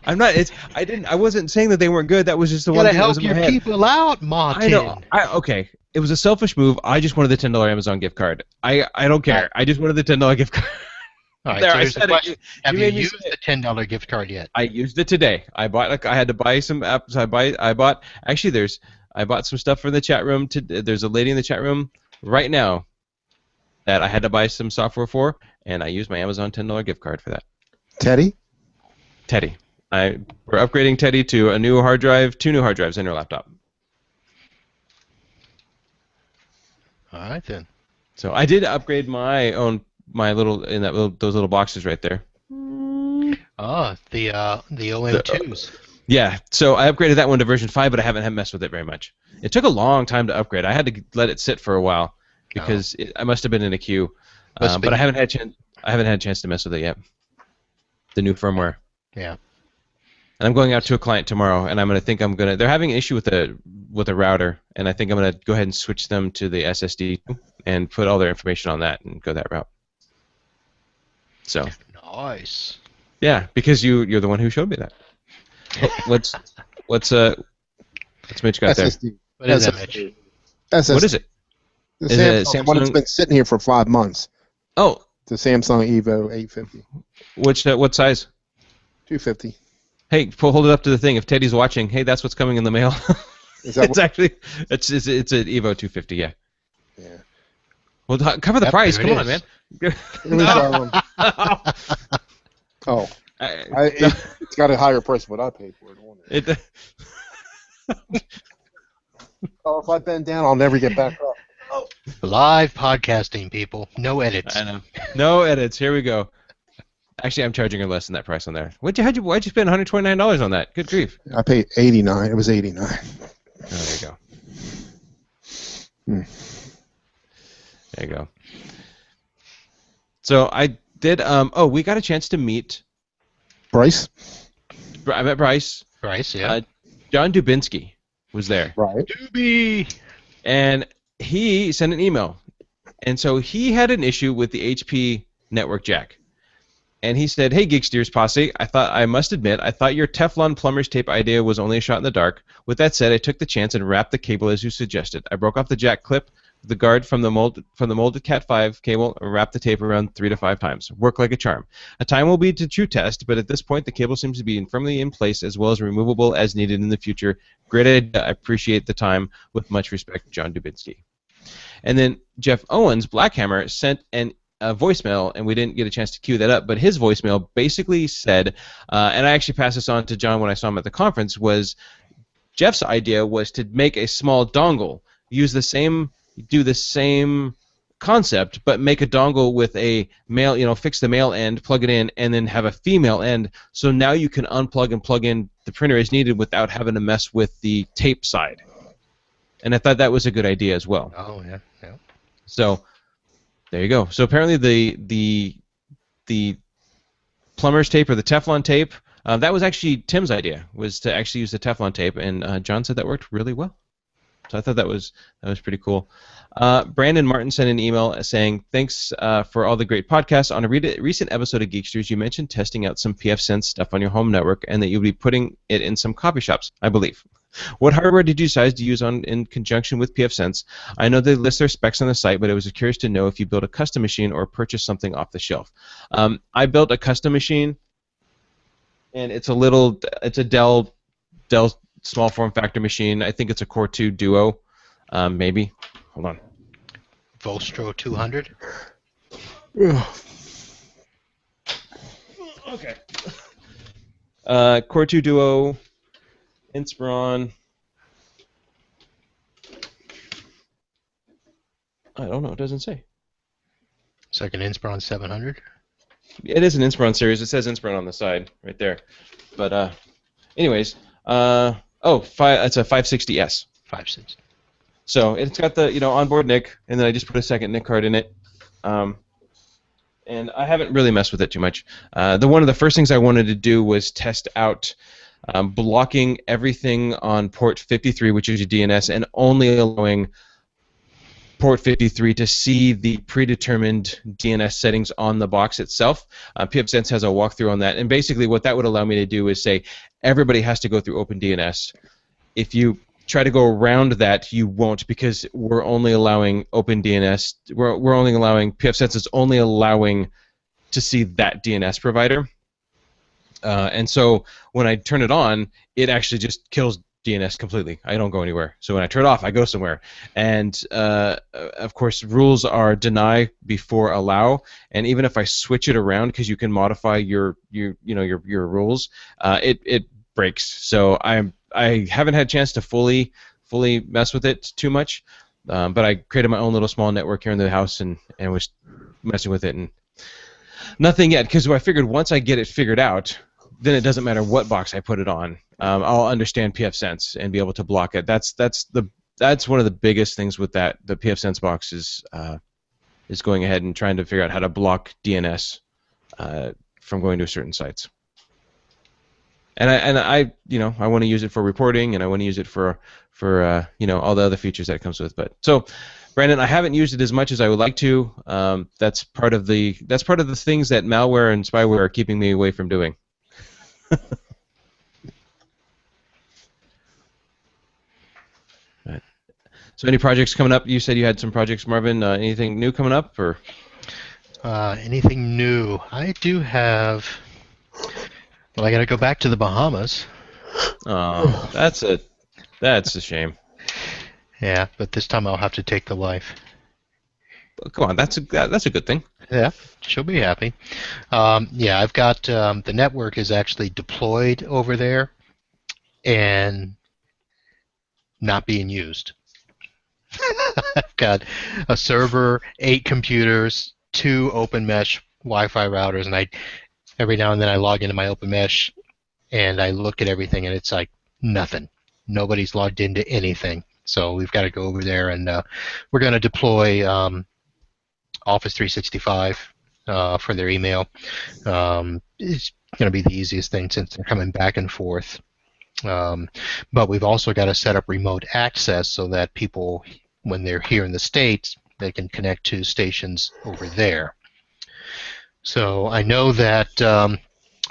I wasn't saying that they weren't good. That was just the one thing that was in my head.
Help your people out, Martin.
I know. Okay. It was a selfish move. I just wanted the $10 Amazon gift card. I don't care. I just wanted the $10 gift card.
All right. There, so here's the question. Have you used the $10 gift card yet?
I used it today. I had to buy some apps. I bought some stuff for the chat room. There's a lady in the chat room right now that I had to buy some software for, and I used my Amazon $10 gift card for that.
Teddy.
We're upgrading Teddy to a new hard drive, 2 new hard drives in her laptop.
All right then.
So I did upgrade those little boxes right there.
Oh, the OM2s.
Yeah, so I upgraded that one to version 5, but I haven't messed with it very much. It took a long time to upgrade. I had to let it sit for a while because I must have been in a queue, but I haven't had a chance to mess with it yet. The new firmware.
Yeah.
And I'm going out to a client tomorrow, and they're having an issue with a router, and I think I'm gonna go ahead and switch them to the SSD and put all their information on that and go that route. So.
Nice.
Yeah, because you're the one who showed me that. what's Mitch got there?
SSD.
What is that, Mitch?
SSD.
What is it?
The
Is it
Samsung one that's
Samsung?
been sitting here for 5 months.
Oh,
The Samsung Evo 850.
what size?
250.
Hey, hold it up to the thing. If Teddy's watching, hey, that's what's coming in the mail.
Is that
It's actually it's an Evo 250. Yeah.
Yeah.
Well, cover the
Yep,
price.
there
Come
it
on, man.
It was, oh, it's got a higher price than what I paid for it.
It,
Oh, if I bend down, I'll never get back up.
Live podcasting, people. No edits.
I know. No edits. Here we go. Actually, I'm charging her less than that price on there. Why'd you spend $129 on that? Good grief.
I paid 89. It was 89.
Oh, there you go.
Hmm.
There you go. So I did. We got a chance to meet.
Bryce?
I met Bryce.
Bryce, yeah.
John Dubinsky was there,
Right.
Doobie!
and he sent an email. And so he had an issue with the HP network jack. And he said, "Hey, Geeksters posse, I must admit, I thought your Teflon plumber's tape idea was only a shot in the dark. With that said, I took the chance and wrapped the cable as you suggested. I broke off the jack clip, the guard from the molded Cat 5 cable, and wrapped the tape around 3 to 5 times. Worked like a charm. A time will be to true test, but at this point, the cable seems to be firmly in place as well as removable as needed in the future. Great idea. I appreciate the time. With much respect, John Dubinsky." And then Jeff Owens, Blackhammer, sent a voicemail, and we didn't get a chance to cue that up, but his voicemail basically said, and I actually passed this on to John when I saw him at the conference, was Jeff's idea was to make a small dongle, do the same concept, but make a dongle with a male, fix the male end, plug it in, and then have a female end, so now you can unplug and plug in the printer as needed without having to mess with the tape side. And I thought that was a good idea as well.
Oh, yeah.
So there you go. So apparently the plumber's tape or the Teflon tape, that was actually Tim's idea, was to actually use the Teflon tape, and John said that worked really well. So I thought that was pretty cool. Brandon Martin sent an email saying, "Thanks for all the great podcasts. On a recent episode of Geeksters, you mentioned testing out some PFSense stuff on your home network and that you'll be putting it in some coffee shops, I believe. What hardware did you decide to use in conjunction with PFSense? I know they list their specs on the site, but I was curious to know if you built a custom machine or purchased something off the shelf." I built a custom machine, and it's a Dell small form factor machine. I think it's a Core 2 Duo, maybe. Hold on.
Vostro 200.
Okay. Core 2 Duo, Inspiron. I don't know. It doesn't say.
It's like an Inspiron 700.
It is an Inspiron series. It says Inspiron on the side right there. But anyways, it's a 560S.
5.6.
So it's got the onboard NIC, and then I just put a second NIC card in it. And I haven't really messed with it too much. One of the first things I wanted to do was test out blocking everything on port 53, which is your DNS, and only allowing port 53 to see the predetermined DNS settings on the box itself. PFSense has a walkthrough on that, and basically what that would allow me to do is say everybody has to go through OpenDNS. If you try to go around that, you won't, because we're only allowing OpenDNS. We're only allowing PFSense is only allowing to see that DNS provider. And so when I turn it on, it actually just kills DNS completely. I don't go anywhere. So when I turn it off, I go somewhere. And of course, rules are deny before allow. And even if I switch it around, because you can modify your rules, it breaks. So I haven't had a chance to fully mess with it too much. But I created my own little small network here in the house and was messing with it, and nothing yet, because I figured once I get it figured out, then it doesn't matter what box I put it on. I'll understand PFSense and be able to block it. That's one of the biggest things with that. The PFSense box is going ahead and trying to figure out how to block DNS from going to certain sites. And I want to use it for reporting, and I want to use it for all the other features that it comes with. But so, Brandon, I haven't used it as much as I would like to. That's part of the things that malware and spyware are keeping me away from doing. So any projects coming up? You said you had some projects, Marvin. Anything new coming up, or?
Anything new? I do have. Well, I got to go back to the Bahamas.
Oh, that's a shame.
Yeah, but this time I'll have to take the wife.
Come on, that's a good thing.
Yeah, she'll be happy. Yeah, I've got the network is actually deployed over there and not being used. I've got a server, 8 computers, 2 open mesh Wi-Fi routers, and every now and then I log into my open mesh and I look at everything and it's like nothing. Nobody's logged into anything. So we've got to go over there and we're going to deploy Office 365 for their email. It's going to be the easiest thing since they're coming back and forth. But we've also got to set up remote access so that people, when they're here in the States, they can connect to stations over there. So I know that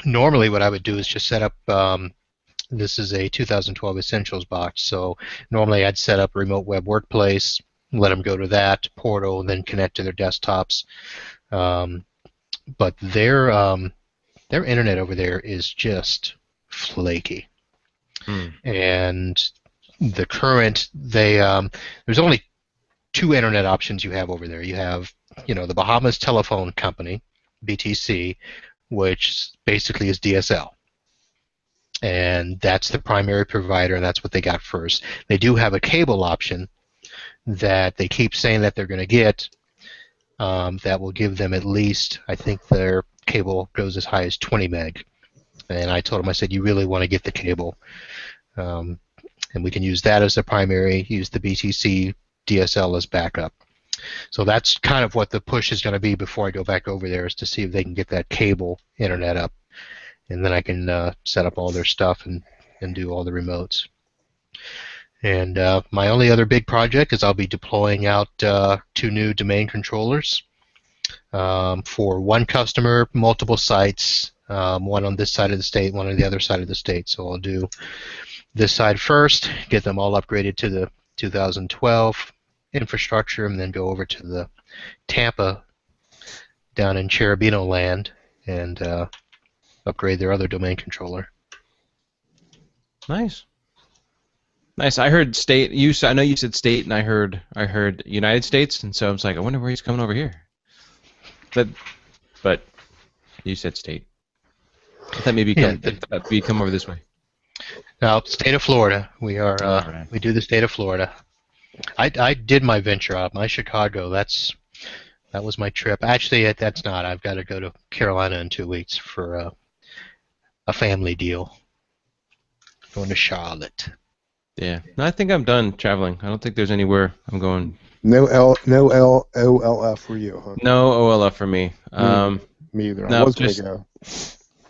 normally what I would do is just set up, this is a 2012 Essentials box, so normally I'd set up Remote Web Workplace, let them go to that portal, and then connect to their desktops. But their internet over there is just flaky. And the current, there's only 2 internet options you have over there. You have, the Bahamas Telephone Company, BTC, which basically is DSL. And that's the primary provider, and that's what they got first. They do have a cable option that they keep saying that they're going to get that will give them at least, I think their cable goes as high as 20 meg. And I told them, I said, you really want to get the cable. And we can use that as the primary, use the BTC DSL as backup. So that's kind of what the push is going to be before I go back over there, is to see if they can get that cable internet up. And then I can set up all their stuff and do all the remotes. And my only other big project is I'll be deploying out 2 new domain controllers for one customer, multiple sites, one on this side of the state, one on the other side of the state. So I'll do this side first, get them all upgraded to the 2012 infrastructure, and then go over to the Tampa down in Cherubino land and upgrade their other domain controller.
Nice. I heard state. I know you said state, and I heard United States, and so I was like, I wonder where he's coming over here. But you said state. I thought maybe you come over this way.
Now, state of Florida. We are.
Right.
We do the state of Florida. I did my venture out. My Chicago. That was my trip. Actually, that's not. I've got to go to Carolina in 2 weeks for a family deal. Going to Charlotte.
Yeah. No, I think I'm done traveling. I don't think there's anywhere I'm going.
No OLF for you, huh?
No OLF for me.
Me either.
No,
I was going to
just
go.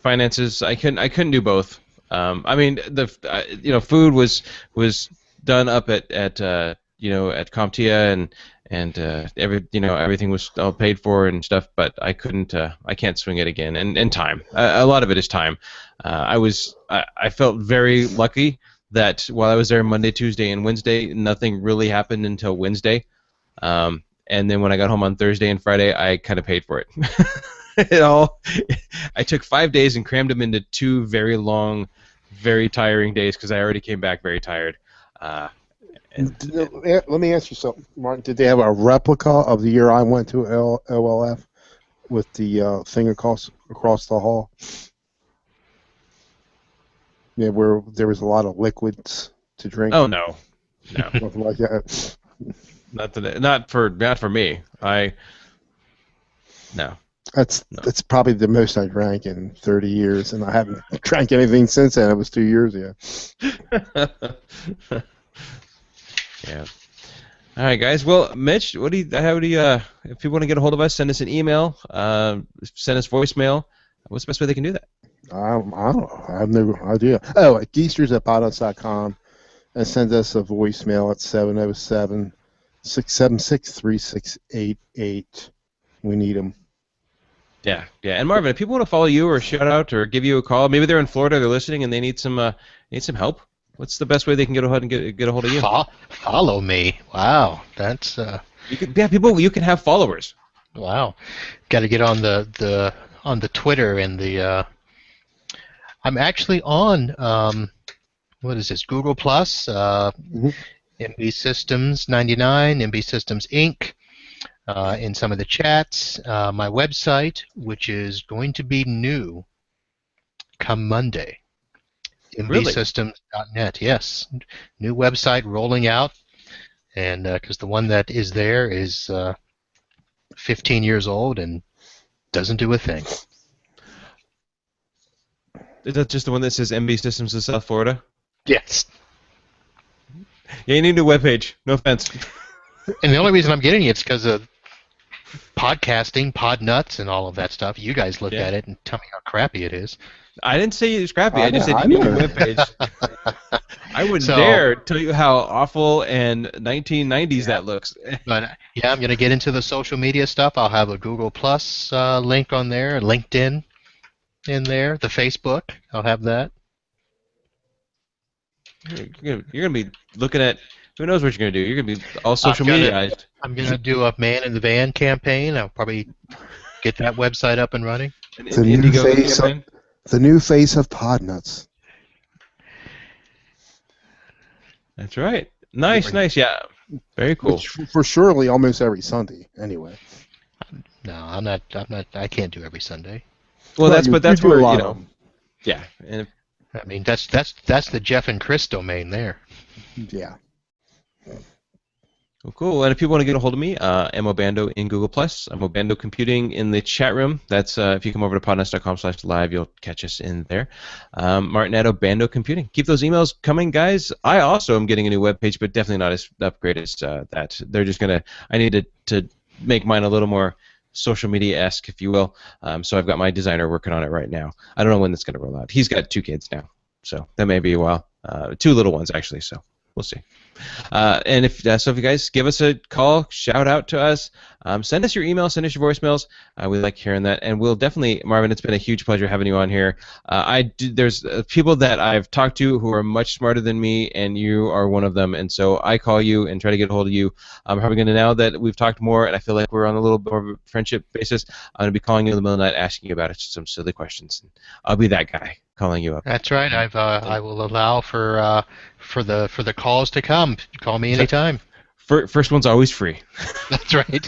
finances. I couldn't do both. I mean, food was done up at CompTIA and everything was all paid for and stuff, but I can't swing it again. And time. A lot of it is time. I felt very lucky that while I was there Monday, Tuesday, and Wednesday, nothing really happened until Wednesday. And then when I got home on Thursday and Friday, I kind of paid for it. I took 5 days and crammed them into 2 very long, very tiring days because I already came back very tired.
Let me ask you something, Martin. Did they have a replica of the year I went to OLF with the thing across the hall? Yeah, where there was a lot of liquids to drink.
Oh no.
Nothing like that.
Not for me. No.
That's probably the most I drank in 30 years, and I haven't drank anything since then. It was 2 years ago.
Yeah. All right, guys. Well, Mitch, if people want to get a hold of us, send us an email, send us voicemail. What's the best way they can do that?
I don't know. I have no idea. Oh, at geeksters@podots.com, and send us a voicemail at 707-676-3688. We need them.
Yeah. And Marvin, if people want to follow you or shout out or give you a call, maybe they're in Florida, they're listening, and they need some help. What's the best way they can get ahead and get a hold of you?
Follow me. Wow, that's
People. You can have followers.
wow. Got to get on the Twitter and the. I'm actually on what is this? Google Plus, MB Systems 99, MB Systems Inc. In some of the chats, my website, which is going to be new come Monday,
Really?
mbsystems.net. Yes, new website rolling out, and because the one that is there is 15 years old and doesn't do a thing.
Is that just the one that says MB Systems of South Florida?
Yes.
Yeah, you need a new webpage. No offense.
And the only reason I'm getting it is because of podcasting, pod nuts, and all of that stuff. You guys look at it and tell me how crappy it is.
I didn't say it was crappy. I just said you need a new webpage. I wouldn't dare tell you how awful and 1990s that looks.
But yeah, I'm going to get into the social media stuff. I'll have a Google Plus link on there, LinkedIn in there, the Facebook. I'll have that.
You're gonna be looking at who knows what you're gonna do. You're gonna be all social mediaized.
I'm gonna do a man in the van campaign. I'll probably get that website up and running.
The new face of Podnuts.
That's right. Nice. Yeah, very cool.
Which for surely almost every Sunday, anyway.
No, I'm not. I can't do every Sunday.
Well, that's where you know. Yeah, and
I mean that's the Jeff and Chris domain there.
Yeah.
Well, cool. And if people want to get a hold of me, I'm Obando in Google+. I'm Obando Computing in the chat room. That's if you come over to podnuts.com/live, you'll catch us in there. Martin at Obando Computing. Keep those emails coming, guys. I also am getting a new webpage, but definitely not as upgraded as that. They're just gonna. I need to make mine a little more social media-esque, if you will. So I've got my designer working on it right now. I don't know when that's gonna roll out. He's got 2 kids now, so that may be a while. 2 little ones actually. So we'll see. And if you guys give us a call, shout out to us, send us your email, send us your voicemails. We like hearing that, and we'll definitely, Marvin. It's been a huge pleasure having you on here. There's people that I've talked to who are much smarter than me, and you are one of them. And so I call you and try to get a hold of you. I'm probably going to, now that we've talked more, and I feel like we're on a little bit more of a friendship basis, I'm going to be calling you in the middle of the night, asking you about some silly questions. I'll be that guy calling you up.
That's right. I will allow for the calls to come. Call me anytime.
First one's always free.
That's right.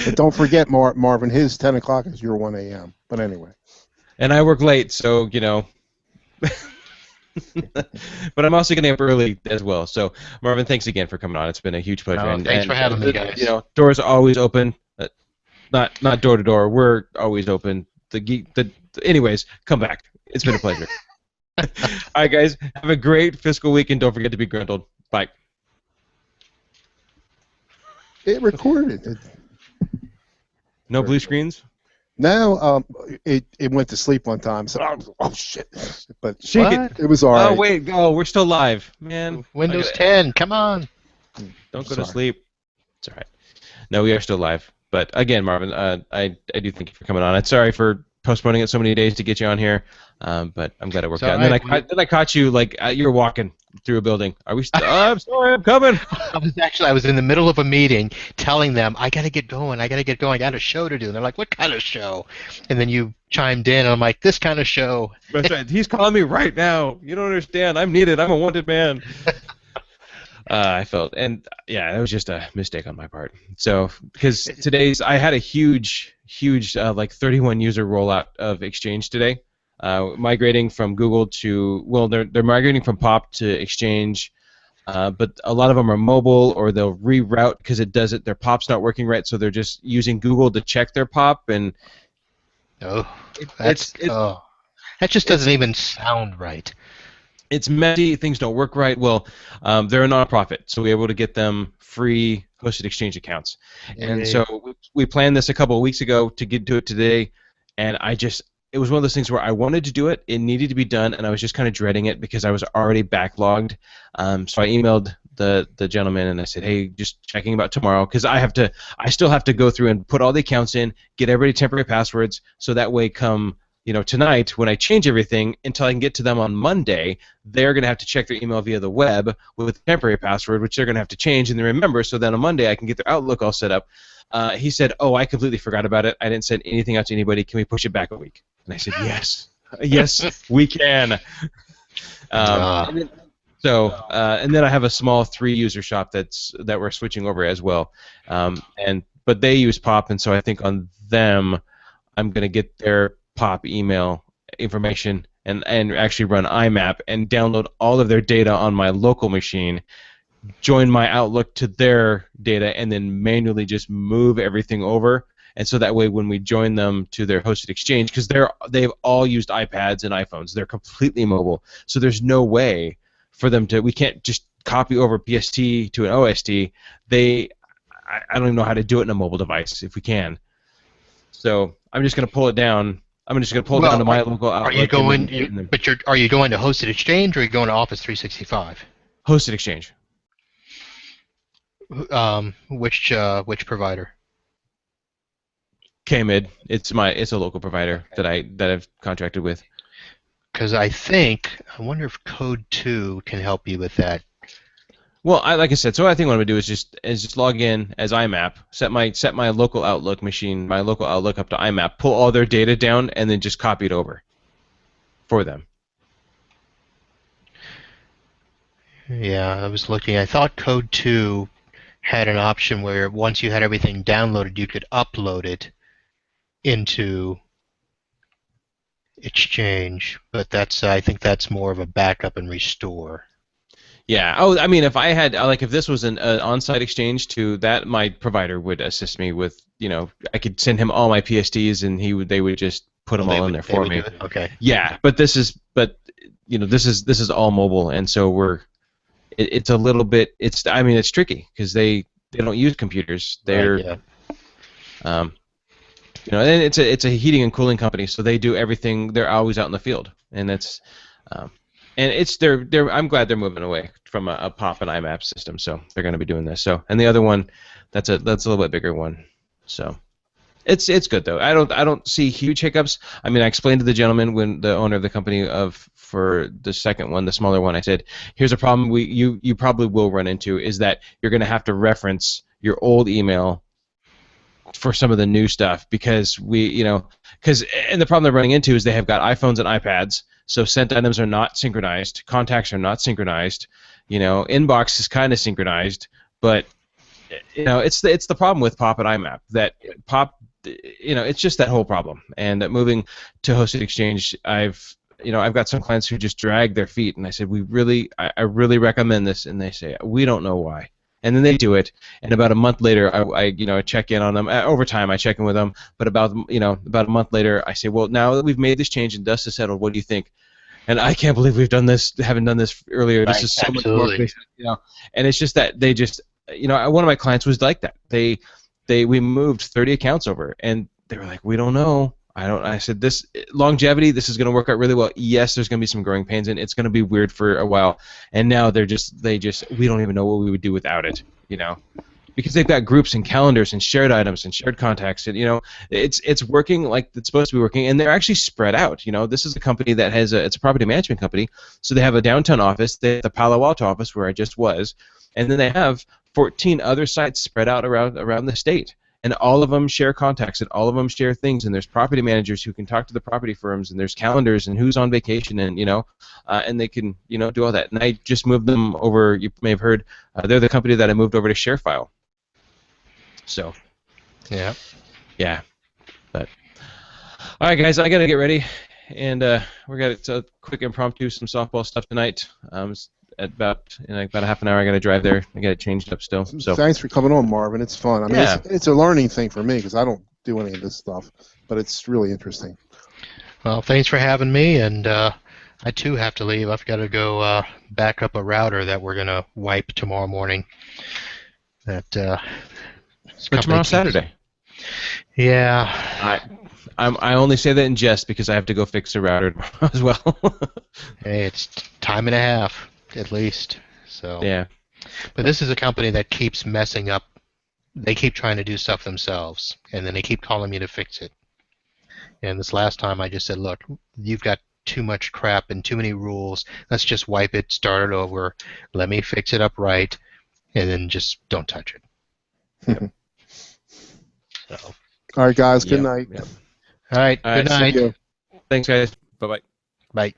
But don't forget, Marvin, his 10 o'clock is your 1 a.m. But anyway.
And I work late, so, you know. But I'm also getting up early as well. So, Marvin, thanks again for coming on. It's been a huge pleasure.
Thanks for having me, guys.
You know, doors are always open. Not door to door. We're always open. Anyways, come back. It's been a pleasure. All right, guys. Have a great fiscal week, and don't forget to be grundled. Bye.
It recorded.
No blue screens?
No, it went to sleep one time, so oh shit. But
What?
it was all right.
Oh, wait. Oh, we're still live. Man.
Windows 10, come on.
Don't go to sleep. It's all right. No, we are still live. But again, Marvin, I do thank you for coming on. I'm sorry for postponing it so many days to get you on here, but I'm glad it worked out. And then I caught you like you were walking through a building. Are we still? I'm sorry, I'm coming.
I was in the middle of a meeting telling them I got to get going. I got a show to do. And they're like, what kind of show? And then you chimed in, and I'm like, this kind of show.
That's right. He's calling me right now. You don't understand. I'm needed. I'm a wanted man. I felt, and yeah, that was just a mistake on my part. So, because I had a huge, like 31 user rollout of Exchange today, migrating from Google to, well, they're migrating from POP to Exchange, but a lot of them are mobile, or they'll reroute because their POP's not working right, so they're just using Google to check their POP, and
that just doesn't even sound right.
It's messy. Things don't work right. Well, they're a nonprofit, so we're able to get them free hosted Exchange accounts. And so we planned this a couple of weeks ago to get to it today, and it was one of those things where I wanted to do it. It needed to be done, and I was just kind of dreading it because I was already backlogged. So I emailed the gentleman, and I said, hey, just checking about tomorrow, because I still have to go through and put all the accounts in, get everybody temporary passwords, so that way come tonight when I change everything until I can get to them on Monday, they're going to have to check their email via the web with a temporary password, which they're going to have to change and then remember. So then on Monday I can get their Outlook all set up. He said, "Oh, I completely forgot about it. I didn't send anything out to anybody. Can we push it back a week?" And I said, "Yes, yes, we can." And then, and then I have a small 3-user shop that we're switching over as well, but they use POP, and so I think on them I'm going to get their POP email information and actually run IMAP and download all of their data on my local machine, join my Outlook to their data, and then manually just move everything over. And so that way when we join them to their hosted exchange, because they've all used iPads and iPhones, they're completely mobile, so there's no way for them we can't just copy over PST to an OST. I don't even know how to do it in a mobile device if we can. So I'm just going to pull it down. I'm just going to pull it down to my local Outlook.
Are you going? Are you going to Hosted Exchange or are you going to Office 365?
Hosted Exchange.
Which provider?
KMID. It's a local provider that I've contracted with.
Because I wonder if Code 2 can help you with that.
Well, like I said, so what I think what I'm gonna do is just log in as IMAP, set my local Outlook machine, my local Outlook up to IMAP, pull all their data down, and then just copy it over for them.
Yeah, I was looking. I thought Code 2 had an option where once you had everything downloaded, you could upload it into Exchange, but I think that's more of a backup and restore.
Yeah. Oh, I mean, if I had if this was an on-site exchange to that, my provider would assist me with. I could send him all my PSTs, and they would just put them all in there for me.
Okay.
Yeah, but this is all mobile, and so it's a little bit. It's tricky because they don't use computers. They're
right, yeah.
And it's a heating and cooling company, so they do everything. They're always out in the field, and that's. And I'm glad they're moving away from a POP and IMAP system, so they're going to be doing this. So, and the other one, that's a little bit bigger one. So, it's good though. I don't see huge hiccups. I mean, I explained to the gentleman when the owner of the company for the second one, the smaller one, I said, here's a problem you probably will run into is that you're going to have to reference your old email for some of the new stuff because and the problem they're running into is they have got iPhones and iPads. So sent items are not synchronized, contacts are not synchronized, inbox is kind of synchronized, but it's the problem with POP and IMAP that POP, it's just that whole problem. And moving to hosted exchange, I've got some clients who just drag their feet, and I said I really recommend this, and they say we don't know why. And then they do it, and about a month later, I check in on them. Over time, I check in with them, but about a month later, I say, well, now that we've made this change and dust is settled, what do you think? And I can't believe we've done this, haven't done this earlier. This is so much more efficient, And it's just that they just, one of my clients was like that. We moved 30 accounts over, and they were like, we don't know. I said, this longevity, this is going to work out really well. Yes, there's going to be some growing pains, and it's going to be weird for a while. And now we don't even know what we would do without it, because they've got groups and calendars and shared items and shared contacts, and it's working like it's supposed to be working, and they're actually spread out. This is a company that it's a property management company, so they have a downtown office, they have the Palo Alto office where I just was, and then they have 14 other sites spread out around the state. And all of them share contacts, and all of them share things. And there's property managers who can talk to the property firms, and there's calendars, and who's on vacation, and and they can do all that. And I just moved them over. You may have heard they're the company that I moved over to ShareFile. So,
yeah.
But all right, guys, I gotta get ready, and we got a quick impromptu, some softball stuff tonight. At about a half an hour, I got to drive there. I got it changed up still. So
thanks for coming on, Marvin. It's fun. I mean, it's a learning thing for me because I don't do any of this stuff, but it's really interesting.
Well, thanks for having me, and I too have to leave. I've got to go back up a router that we're gonna wipe tomorrow morning. But
tomorrow's Saturday.
Yeah.
I only say that in jest because I have to go fix a router tomorrow as well.
Hey, it's time and a half. At least. So.
Yeah.
But this is a company that keeps messing up. They keep trying to do stuff themselves, and then they keep calling me to fix it. And this last time I just said, look, you've got too much crap and too many rules. Let's just wipe it, start it over. Let me fix it up right, and then just don't touch it. So,
All right, guys. Good
Yep,
night.
yep.
all right,
All
good
right,
See
night.
you.
thanks, guys. Bye-bye.
Bye.